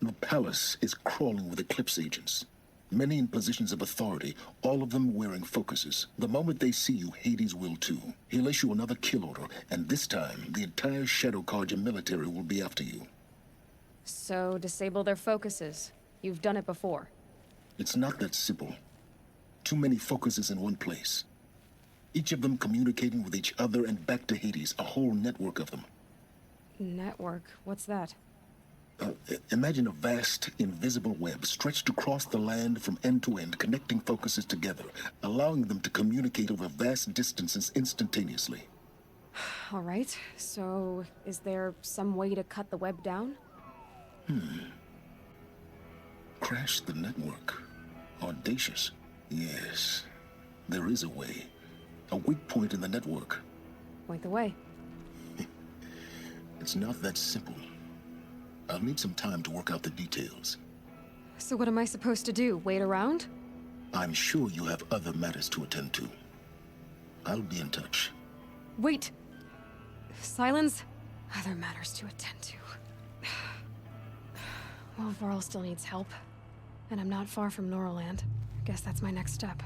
The palace is crawling with Eclipse agents. Many in positions of authority, all of them wearing focuses. The moment they see you, Hades will too. He'll issue another kill order, and this time, the entire Shadow Carja military will be after you. So, disable their focuses. You've done it before. It's not that simple. Too many focuses in one place. Each of them communicating with each other and back to Hades, a whole network of them. Network? What's that? Imagine a vast, invisible web stretched across the land from end to end, connecting focuses together, allowing them to communicate over vast distances instantaneously. All right, so is there some way to cut the web down? Crash the network. Audacious. Yes, there is a way. A weak point in the network. Point the way. It's not that simple. I'll need some time to work out the details. So what am I supposed to do? Wait around? I'm sure you have other matters to attend to. I'll be in touch. Wait! Silence? Other matters to attend to. Well, Varl still needs help. And I'm not far from Norland. Guess that's my next step.